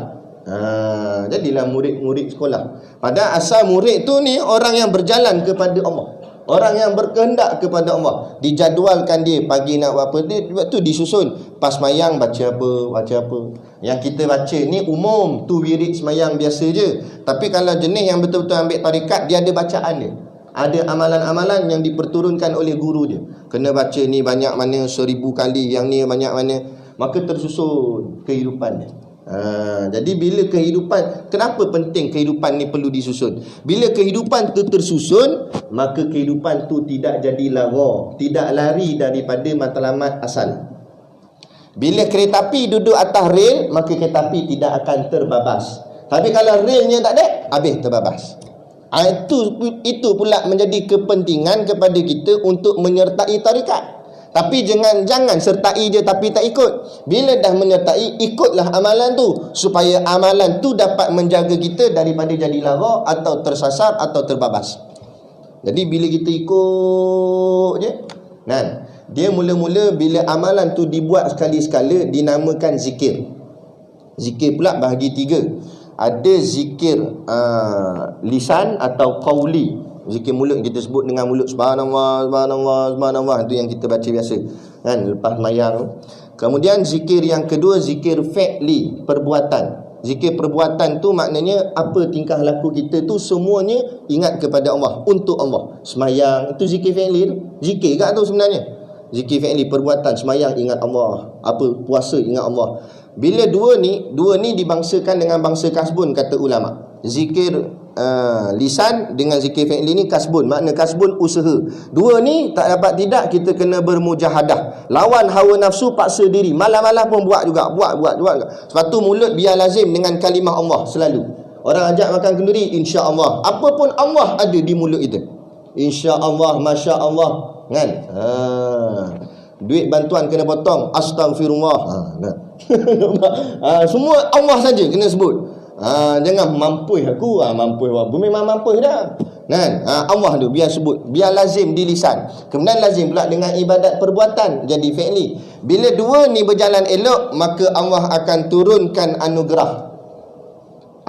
Jadilah murid-murid sekolah. Padahal asal murid tu ni orang yang berjalan kepada Allah. Orang yang berkehendak kepada Allah. Dijadualkan dia pagi nak buat apa, dia tu disusun. Pas semayang baca apa. Yang kita baca ni umum, tu wirid semayang biasa je. Tapi kalau jenis yang betul-betul ambil tarikat, dia ada bacaan dia. Ada amalan-amalan yang diperturunkan oleh guru dia. Kena baca ni banyak mana 1000 kali, yang ni banyak mana. Maka tersusun kehidupan dia. Jadi bila kehidupan, kenapa penting kehidupan ni perlu disusun? Bila kehidupan tu tersusun, maka kehidupan tu tidak jadi lara, tidak lari daripada matlamat asal. Bila kereta api duduk atas rel, maka kereta api tidak akan terbabas. Tapi kalau relnya tak ada, habis terbabas. Itu pula menjadi kepentingan kepada kita untuk menyertai tarikat. Tapi jangan sertai je tapi tak ikut. Bila dah menyertai, ikutlah amalan tu, supaya amalan tu dapat menjaga kita daripada jadi lara atau tersasar atau terbabas. Jadi bila kita ikut je, dia mula-mula bila amalan tu dibuat sekali-sekala, dinamakan zikir. Zikir pula bahagi 3. Ada zikir lisan atau qauli. Zikir mulut kita sebut dengan mulut, subhanallah, subhanallah, subhanallah. Itu yang kita baca biasa kan lepas mayang. Kemudian zikir yang kedua, zikir fi'li, perbuatan. Zikir perbuatan tu maknanya apa tingkah laku kita tu semuanya ingat kepada Allah, untuk Allah. Semayang itu zikir fi'li tu. Zikir kat tu sebenarnya. Zikir fi'li, perbuatan. Semayang ingat Allah, apa puasa ingat Allah. Bila dua ni dibangsakan dengan bangsa kasbun, kata ulama. Zikir lisan dengan zikir fi'li ni kasbun, makna kasbun usaha. Dua ni tak dapat tidak, kita kena bermujahadah, lawan hawa nafsu, paksa diri, malam-malam pun buat juga. Sebab tu mulut biar lazim dengan kalimah Allah selalu. Orang ajak makan kenduri, insya-Allah. Apa pun Allah ada di mulut itu. Insya-Allah, masya-Allah, kan? Duit bantuan kena potong, astagfirullah. Semua Allah saja kena sebut. Jangan mampu aku, mampu aku memang mampu dah. Kan? Allah tu biar sebut, biar lazim di lisan. Kemudian lazim pula dengan ibadat perbuatan, jadi fi'li. Bila dua ni berjalan elok, maka Allah akan turunkan anugerah.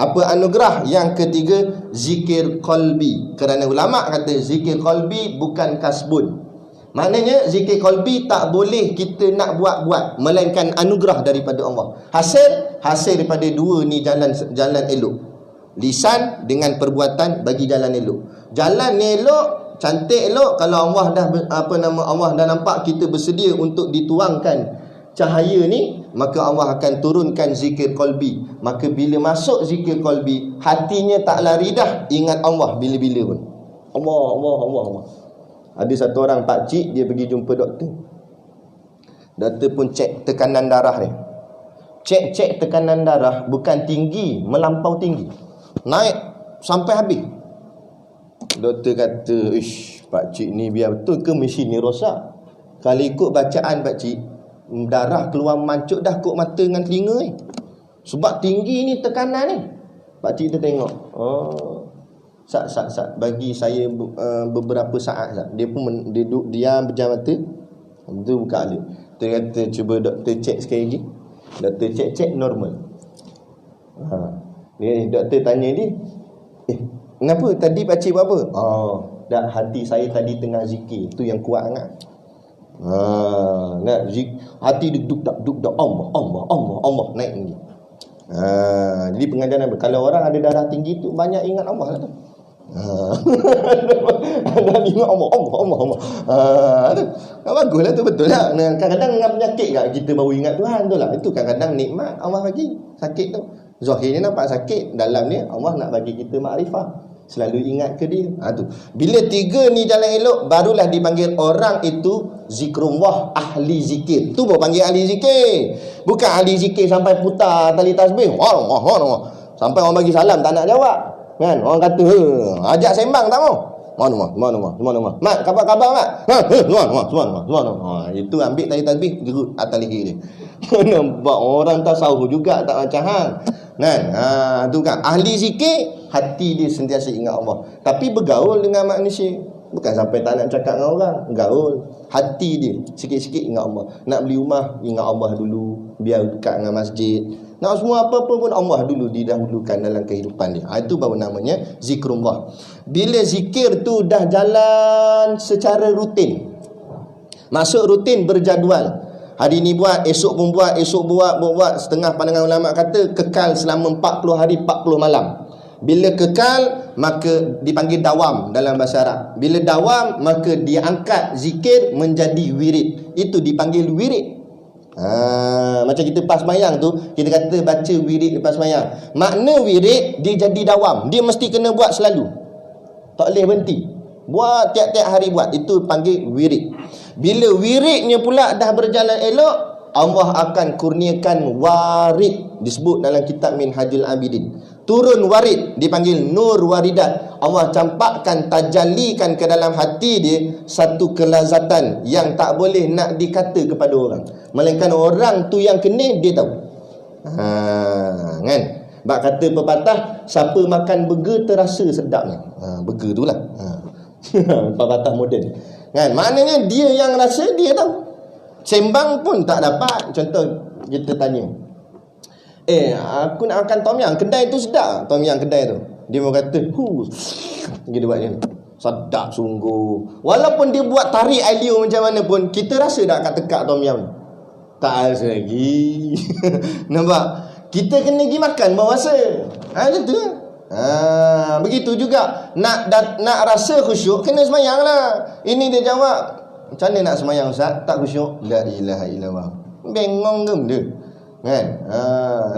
Apa anugerah? Yang ketiga, zikir qalbi. Kerana ulama kata zikir qalbi bukan kasbun. Maknanya zikir qalbi tak boleh kita nak buat-buat, melainkan anugerah daripada Allah. Hasil daripada dua ni jalan elok. Lisan dengan perbuatan bagi jalan elok. Jalan elok, cantik elok kalau Allah dah Allah dah nampak kita bersedia untuk dituangkan cahaya ni, maka Allah akan turunkan zikir qalbi. Maka bila masuk zikir qalbi, hatinya tak lari dah, ingat Allah bila-bila pun. Allah. Ada satu orang pakcik, dia pergi jumpa doktor. Doktor pun cek tekanan darah dia. Cek tekanan darah, bukan tinggi, melampau tinggi, naik sampai habis. Doktor kata, pakcik ni biar betul ke mesin ni rosak? Kalau ikut bacaan pakcik, darah keluar mancuk dah kok mata dengan telinga ni. Sebab tinggi ni tekanan ni. Pakcik tu tengok, Sat, bagi saya beberapa saat sat. Dia pun duduk diam, pejam mata. Itu buka dia. Dia kata, cuba doktor cek sekali lagi. Doktor cek normal. Doktor tanya dia, kenapa tadi pakcik buat apa? Dah hati saya tadi tengah zikir. Itu yang kuat sangat. Hati duk Allah naik lagi. Jadi pengajaran apa? Kalau orang ada darah tinggi tu banyak ingat Allah lah tu. Nak ingat Allah. Baguslah tu, betul lah. Kadang-kadang dengan penyakit kat kita baru ingat Tuhan tu lah. Itu kadang-kadang nikmat Allah bagi. Sakit tu, zahirnya nampak sakit, dalam ni Allah nak bagi kita makrifah. Selalu ingat ke dia. Tu. Bila tiga ni jalan elok, barulah dipanggil orang itu zikrullah, ahli zikir. Tu baru panggil ahli zikir. Bukan ahli zikir sampai putar tali tasbih. Sampai orang bagi salam tak nak jawab. Kan? Orang kata, ajak sembang tak mau. Mana? Mat, khabar mat? Itu ambil tali tasbih, jerut atas leher dia. Nampak orang tasawuf juga tak macam hang. Kan? Tu kan ahli zikir, hati dia sentiasa ingat Allah. Tapi bergaul dengan manusia, bukan sampai tak nak cakap dengan orang, gaul. Hati dia sikit-sikit ingat Allah. Nak beli rumah, ingat Allah dulu, biar dekat dengan masjid. Nak semua apa-apa pun Allah dulu didahulukan dalam kehidupan dia. Itu baru namanya zikrullah. Bila zikir tu dah jalan secara rutin, masuk rutin berjadual. Hari ni buat, esok pun buat, esok buat. Setengah pandangan ulama kata kekal selama 40 hari 40 malam. Bila kekal, maka dipanggil dawam dalam bahasa Arab. Bila dawam, maka diangkat zikir menjadi wirid. Itu dipanggil wirid. Macam kita pas mayang tu, kita kata baca wirid lepas mayang. Makna wirid, dia jadi dawam. Dia mesti kena buat selalu, tak boleh berhenti. Buat tiap-tiap hari buat. Itu panggil wirid. Bila wiridnya pula dah berjalan elok, Allah akan kurniakan warid. Disebut dalam kitab Minhajul Abidin. Turun warid, dipanggil nur waridat. Allah campakkan, tajallikan ke dalam hati dia satu kelazatan yang tak boleh nak dikata kepada orang, melainkan orang tu yang kena dia tahu. Kan? Bak kata pepatah, siapa makan burger terasa sedapnya. Burger tu lah. Pepatah moden. Kan? Maknanya dia yang rasa, dia tahu. Sembang pun tak dapat. Contoh kita tanya, aku nak makan tom yum, kedai tu sedap tom yum kedai tu. Dia mau kata, dia buat ni, sedap sungguh. Walaupun dia buat tarik air liur macam mana pun, kita rasa tak kat tekak tom yum. Tak rasa lagi. Nampak? Kita kena pergi makan baru rasa. Macam tu lah. Begitu juga nak rasa khusyuk, kena semayang lah. Ini dia jawab, macam mana nak semayang Ustaz tak khusyuk? La ilaha illallah. Bengong ke benda? Kan?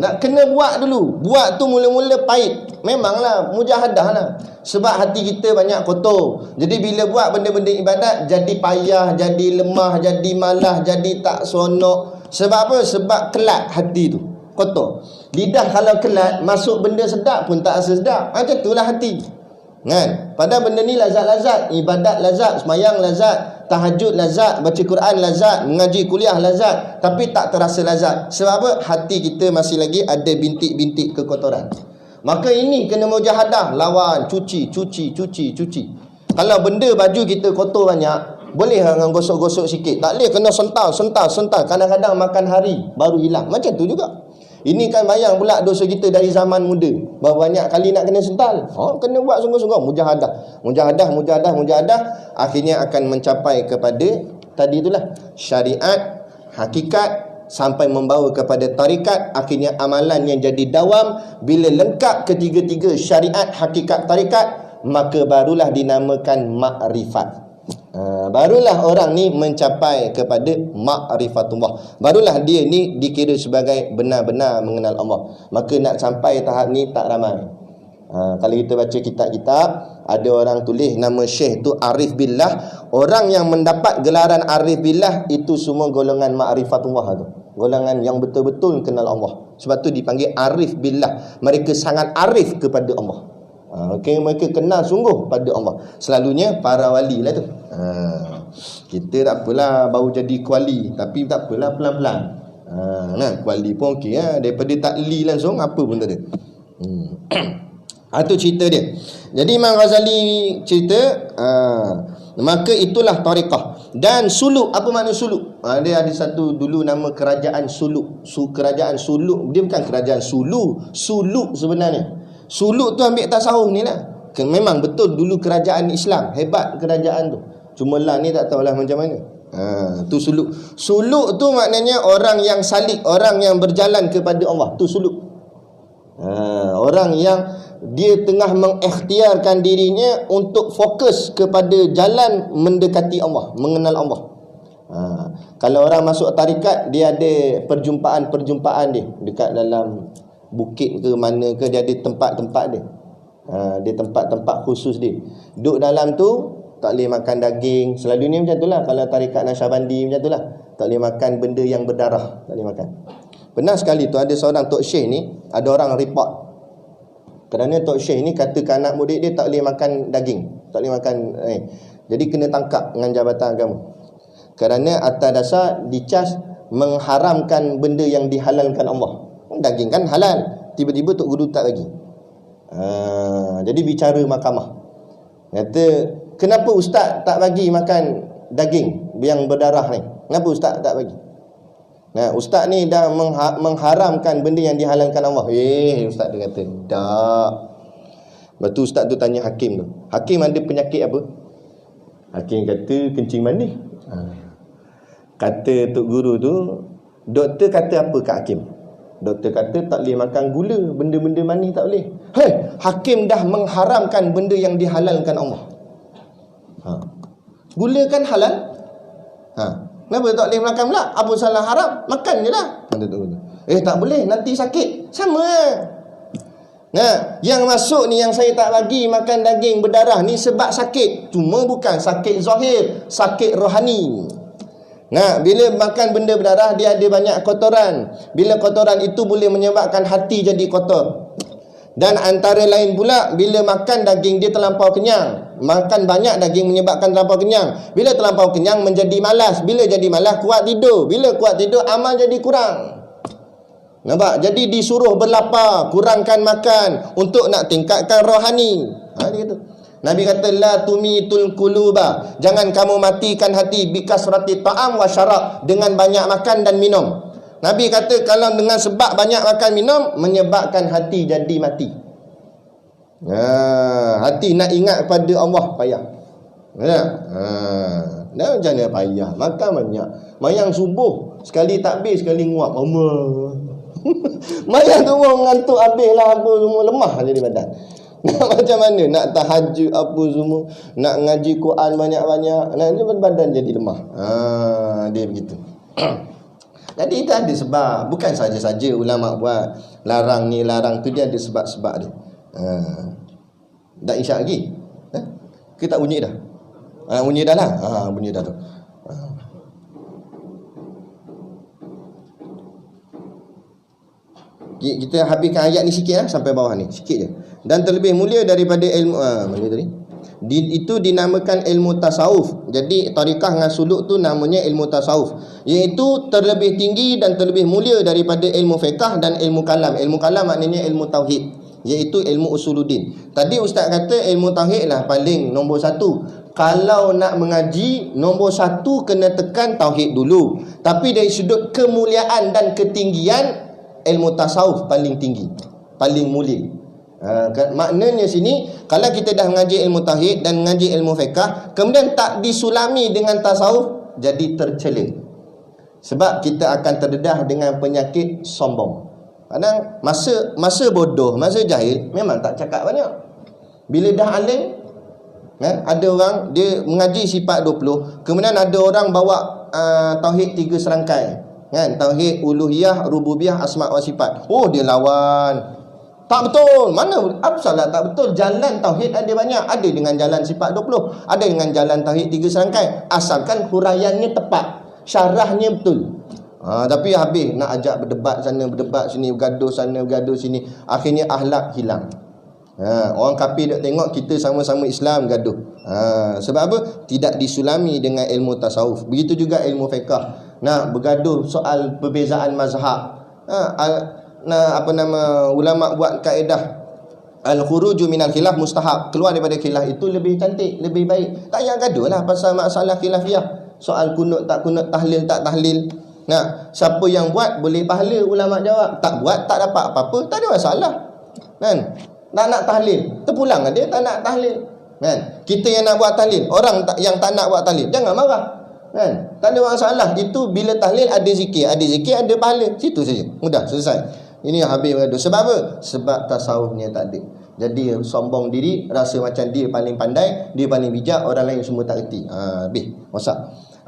Nak kena buat dulu. Buat tu mula-mula pahit. Memanglah mujahadah lah. Sebab hati kita banyak kotor. Jadi bila buat benda-benda ibadat, jadi payah, jadi lemah, jadi malas, jadi tak seronok. Sebab apa? Sebab kelat hati tu, kotor. Lidah kalau kelat, masuk benda sedap pun tak rasa sedap. Macam itulah hati. Kan? Padahal benda ni lazat-lazat. Ibadat lazat, semayang lazat, tahajud lazat, baca Quran lazat, mengaji kuliah lazat, tapi tak terasa lazat. Sebab apa? Hati kita masih lagi ada bintik-bintik kekotoran. Maka ini kena mujahadah, lawan, cuci. Kalau benda baju kita kotor banyak, boleh dengan gosok-gosok sikit. Tak boleh kena sental. Kadang-kadang makan hari baru hilang. Macam tu juga. Ini kan bayang pula dosa kita dari zaman muda. Berapa banyak kali nak kena sental. Kena buat sungguh-sungguh. Mujahadah. Akhirnya akan mencapai kepada tadi itulah syariat, hakikat, sampai membawa kepada tarikat. Akhirnya amalan yang jadi dawam. Bila lengkap ketiga-tiga syariat, hakikat, tarikat, maka barulah dinamakan makrifat. Barulah orang ni mencapai kepada ma'rifatullah. Barulah dia ni dikira sebagai benar-benar mengenal Allah. Maka nak sampai tahap ni tak ramai. Kalau kita baca kitab-kitab, ada orang tulis nama Syekh tu Arif Billah. Orang yang mendapat gelaran Arif Billah itu semua golongan ma'rifatullah tu, golongan yang betul-betul kenal Allah. Sebab tu dipanggil Arif Billah. Mereka sangat arif kepada Allah. Mereka kenal sungguh pada Allah. Selalunya para wali lah tu. Kita tak apalah baru jadi kuali, tapi tak apalah pelan-pelan. Kuali pun okey lah. Daripada tak li langsung, apa pun tak ada. Itu cerita dia. Jadi Imam Ghazali cerita, maka itulah tariqah. Dan suluk, apa makna suluk? Dia ada satu dulu nama kerajaan suluk. Kerajaan suluk, dia bukan kerajaan suluk sebenarnya. Suluk tu ambil tasawuf ni lah. Memang betul dulu kerajaan Islam, hebat kerajaan tu. Cuma lah ni tak tahulah macam mana. Tu suluk. Suluk tu maknanya orang yang salik, orang yang berjalan kepada Allah. Tu suluk. Orang Orang yang dia tengah mengikhtiarkan dirinya untuk fokus kepada jalan mendekati Allah, mengenal Allah. Kalau orang masuk tarikat, dia ada perjumpaan-perjumpaan dia dekat dalam bukit ke mana ke, dia ada tempat-tempat dia. Dia tempat-tempat khusus dia. Duduk dalam tu tak boleh makan daging. Selalunya macam itulah kalau tarikat Nasyabandi macam itulah. Tak boleh makan benda yang berdarah, tak boleh makan. Pernah sekali tu ada seorang Tok Syekh ni, ada orang report kerana Tok Syekh ni kata ke anak murid dia tak boleh makan daging, tak boleh makan jadi kena tangkap dengan Jabatan Agama. Kerana atas dasar dicas mengharamkan benda yang dihalalkan Allah. Daging kan halal, tiba-tiba Tok Guru tak bagi. Jadi bicara mahkamah. Kata, kenapa ustaz tak bagi makan daging yang berdarah ni? Kenapa ustaz tak bagi? Ustaz ni dah mengharamkan benda yang dihalalkan Allah. Ustaz dia kata, tak. Lepas tu ustaz tu tanya hakim tu. Hakim ada penyakit apa? Hakim kata, kencing manis. Kata Tok Guru tu, doktor kata apa kat hakim? Doktor kata tak boleh makan gula, benda-benda manis tak boleh. Hakim dah mengharamkan benda yang dihalalkan Allah. Gula kan halal. Kenapa tak boleh makan pula? Apa salah haram? Makan je lah. Tak boleh, nanti sakit. Sama yang masuk ni, yang saya tak bagi makan daging berdarah ni sebab sakit. Cuma bukan sakit zahir, sakit rohani. Bila makan benda berdarah, dia ada banyak kotoran. Bila kotoran itu boleh menyebabkan hati jadi kotor. Dan antara lain pula, bila makan daging dia terlampau kenyang. Makan banyak daging menyebabkan terlampau kenyang. Bila terlampau kenyang menjadi malas. Bila jadi malas, kuat tidur. Bila kuat tidur, amal jadi kurang. Nampak? Jadi disuruh berlapar, kurangkan makan untuk nak tingkatkan rohani. Dia kata. Nabi kata, la tumitul quluba. Jangan kamu matikan hati bikasrati ta'am wa syarab, dengan banyak makan dan minum. Nabi kata kalau dengan sebab banyak makan minum menyebabkan hati jadi mati. Hati nak ingat pada Allah payah. Macam mana payah? Makan banyak. Mayang subuh sekali takbir, sekali nguap. Mayang tu mengantuk habislah, apa semua lemah jadi badan. Macam mana nak tahajud apa semua, nak ngaji Quran banyak-banyak, nanti badan jadi lemah. Dia begitu. Jadi itu ada sebab. Bukan saja-saja ulama buat larang ni, larang tu, dia ada sebab-sebab dia. Dah isyak lagi? Kita tak bunyi dah? Bunyi dah lah. Bunyi dah tu. Kita habiskan ayat ni sikit lah, sampai bawah ni sikit je. Dan terlebih mulia daripada ilmu mana tadi? Itu dinamakan ilmu tasawuf. Jadi tariqah dengan suluk tu namanya ilmu tasawuf, iaitu terlebih tinggi dan terlebih mulia daripada ilmu fiqh dan ilmu kalam. Ilmu kalam maknanya ilmu tauhid, iaitu ilmu usuluddin. Tadi ustaz kata ilmu tauhid lah paling nombor satu. Kalau nak mengaji, nombor satu kena tekan tauhid dulu. Tapi dari sudut kemuliaan dan ketinggian, ilmu tasawuf paling tinggi, paling mulia. Maknanya sini, kalau kita dah mengaji ilmu tauhid dan mengaji ilmu fiqh, kemudian tak disulami dengan tasawuf, jadi tercela. Sebab kita akan terdedah dengan penyakit sombong. Kadang masa bodoh, masa jahil, memang tak cakap banyak. Bila dah alim, ada orang dia mengaji sifat 20, kemudian ada orang bawa tauhid 3 serangkai, tauhid uluhiyah, rububiyah, asma wa sifat. Dia lawan. Tak betul. Mana? Apa salah tak betul? Jalan tauhid ada banyak. Ada dengan jalan sifat 20, ada dengan jalan tauhid 3 serangkai. Asalkan huraiannya tepat, syarahnya betul. Tapi habis nak ajak berdebat sana, berdebat sini, bergaduh sana, bergaduh sini. Akhirnya akhlak hilang. Orang kafir duk tengok kita sama-sama Islam gaduh. Sebab apa? Tidak disulami dengan ilmu tasawuf. Begitu juga ilmu fiqh. Bergaduh soal perbezaan mazhab. Ulama buat kaedah al-khuruju minal khilaf mustahab. Keluar daripada khilaf itu lebih cantik, lebih baik. Tak payah gaduh lah pasal masalah khilafiyah. Soal kunut tak kunut, tahlil tak tahlil. Siapa yang buat boleh pahala, ulama jawab. Tak buat tak dapat apa-apa, tak ada masalah. Nak tahlil, terpulang dia tak nak tahlil. Kita yang nak buat tahlil, orang yang tak nak buat tahlil, jangan marah. Tak ada masalah. Itu bila tahlil ada zikir, ada pahala. Situ saja, mudah, selesai. Ini habis gaduh. Sebab apa? Sebab tasawufnya tak ada. Jadi sombong diri, rasa macam dia paling pandai, dia paling bijak, orang lain semua tak erti. Habis rosak.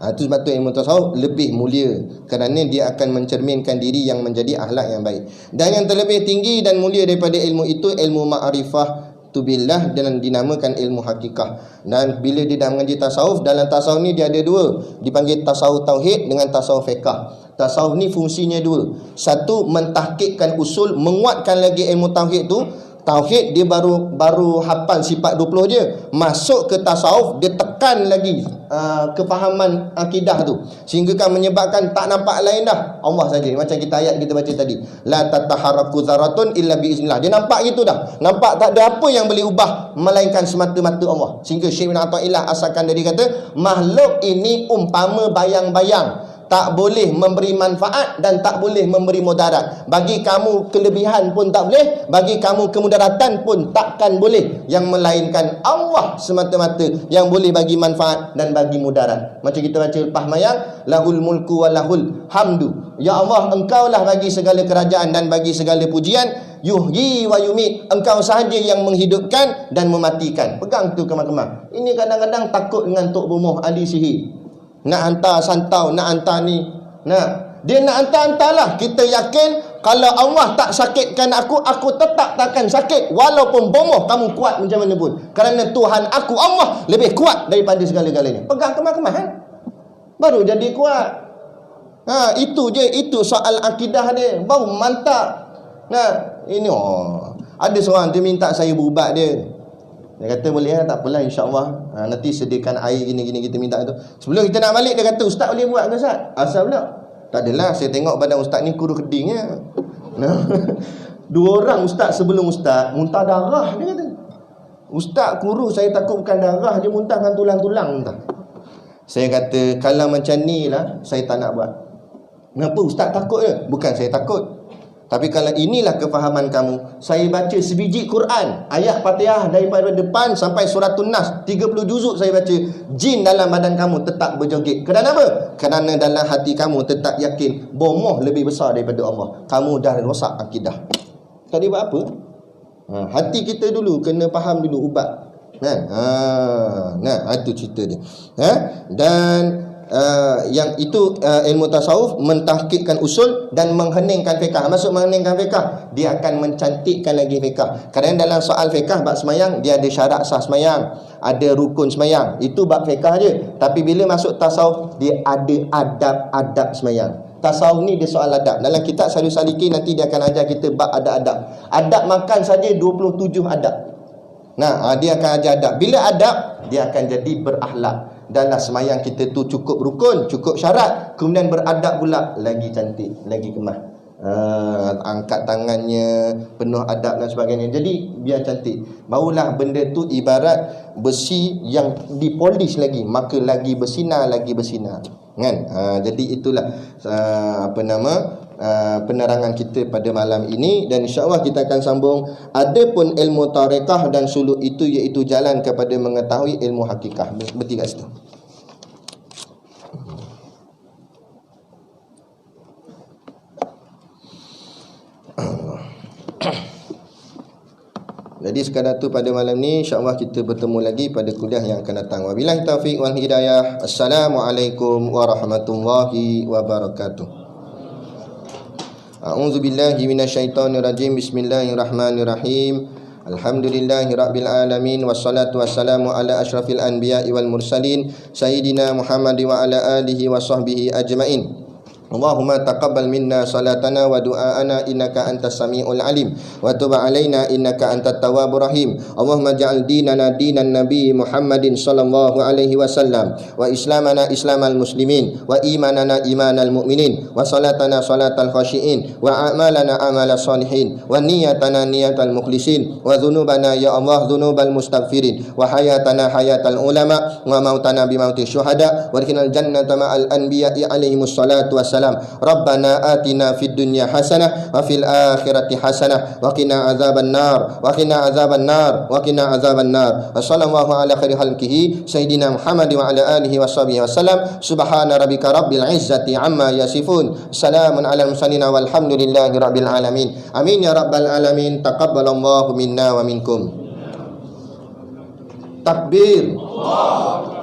Itu sebab tu ilmu tasawuf lebih mulia, kerana dia akan mencerminkan diri yang menjadi akhlak yang baik. Dan yang terlebih tinggi dan mulia daripada ilmu itu, ilmu ma'rifah tu billah, dan dinamakan ilmu hakikah. Dan bila dia dah mengaji tasawuf, dalam tasawuf ni dia ada dua, dipanggil tasawuf tauhid dengan tasawuf fiqh. Tasawuf ni fungsinya dua. Satu, mentahqiqkan usul, menguatkan lagi ilmu tauhid tu. Tauhid dia baru hafal sifat 20 je. Masuk ke tasawuf, dia tekan lagi kefahaman akidah tu, sehingga kan menyebabkan tak nampak lain dah, Allah saja. Macam kita ayat kita baca tadi, la tataharaku zaratun illa biiznillah. Dia nampak gitu dah, nampak tak ada apa yang boleh ubah melainkan semata-mata Allah. Sehingga Syekh bin Athaillah asalkan dari kata, makhluk ini umpama bayang-bayang, tak boleh memberi manfaat dan tak boleh memberi mudarat. Bagi kamu kelebihan pun tak boleh, bagi kamu kemudaratan pun takkan boleh, yang melainkan Allah semata-mata yang boleh bagi manfaat dan bagi mudarat. Macam kita baca lepas mayang, lahul mulku wa lahul hamdu. Ya Allah, engkaulah bagi segala kerajaan dan bagi segala pujian. Yuhyi wa yumit, engkau sahaja yang menghidupkan dan mematikan. Pegang tu kemar-kemar. Ini kadang-kadang takut dengan Tok Bomoh ahli sihir, nak hantar santau, nak hantar ni, dia nak hantar-hantarlah. Kita yakin kalau Allah tak sakitkan aku tetap takkan sakit, walaupun bomoh kamu kuat macam mana pun, kerana Tuhan aku Allah lebih kuat daripada segala-galanya. Pegang kemah-kemah baru jadi kuat. Itu je, itu soal akidah dia, baru mantap. Ini ada seorang tu minta saya berubat dia. Dia kata boleh tak apalah, insya-Allah nanti sediakan air gini-gini kita minta tu. Sebelum kita nak balik dia kata, ustaz boleh buat ke ustaz? Asal pula? Tak adalah, saya tengok badan ustaz ni kuru kedingnya. Dua orang ustaz sebelum ustaz muntah darah, dia kata. Ustaz kuru, saya takut bukan darah, dia muntahkan tulang-tulang muntah. Saya kata kalau macam ni lah saya tak nak buat. Kenapa ustaz takut je? Bukan saya takut, tapi kalau inilah kefahaman kamu, saya baca sebiji Quran, ayat Fatihah daripada depan sampai suratul Nas, 30 juzuk saya baca, jin dalam badan kamu tetap berjoget. Kerana apa? Kerana dalam hati kamu tetap yakin bomoh lebih besar daripada Allah. Kamu dah rosak akidah. Tadi buat apa? Hati kita dulu kena faham dulu ubat. Itu cerita dia. Dan yang itu ilmu tasawuf mentahqiqkan usul dan mengheningkan fiqh. Maksud mengheningkan fiqh, dia akan mencantikkan lagi fiqh. Kerana dalam soal fiqh bab semayang, dia ada syarat sah semayang, ada rukun semayang, itu bab fiqh je. Tapi bila masuk tasawuf, dia ada adab-adab semayang. Tasawuf ni dia soal adab. Dalam kitab Salih Salikin nanti dia akan ajar kita bab adab-adab. Adab makan saja 27 adab. Dia akan ajar adab. Bila adab, dia akan jadi berakhlak. Dalam semayang kita tu cukup rukun, cukup syarat, kemudian beradab pula, lagi cantik, lagi kemah. Angkat tangannya penuh adab dan sebagainya. Jadi biar cantik. Barulah benda tu ibarat besi yang dipolish lagi, maka lagi bersinar, kan? Jadi itulah penerangan kita pada malam ini. Dan insya-Allah kita akan sambung. Adapun ilmu tarekah dan suluk itu iaitu jalan kepada mengetahui ilmu hakikah. Bertiga situ. Jadi sekadar tu pada malam ni, insya-Allah kita bertemu lagi pada kuliah yang akan datang. Wabillahi taufiq wal hidayah. Assalamualaikum warahmatullahi wabarakatuh. A'udzu billahi minasyaitonir rajim. Bismillahirrahmanirrahim. Alhamdulillahirabbil alamin, wassalatu wassalamu ala asyrafil anbiya'i wal mursalin sayyidina Muhammad wa ala alihi wa sahbihi ajmain. Allahumma taqabbal minna salatana wa du'aana innaka antas samiul alim wa tub alaina innaka antat tawwabur rahim. Allahumma ja'al dinana dinan nabi Muhammadin sallallahu alaihi wasallam wa islamana islamal muslimin wa imanana imanal mu'minin wa salatana salatal khashiin wa a'malana amalas salihin wa niyatana niyatal mukhlisin wa dhunubana ya Allah dhunubal mustaghfirin wa hayatana hayatal ulama wa mautana bi mauti syuhada wa rkinal jannata ma'al anbiya'i alaihimus salatu wassalam wasallam. Rabbana atina fid dunya hasanah wa fil akhirati hasanah wa qina azaban nar wa qina azaban nar wa qina azaban nar. Wa sallallahu ala khairi khalqihi sayyidina Muhammad wa ala alihi washabihi wasallam. Subhana rabbika rabbil izzati amma yasifun. Salamun alal mursalin walhamdulillahi rabbil alamin. Amin ya rabbal alamin. Taqabbalallahu minna wa minkum. Takbir. Allah.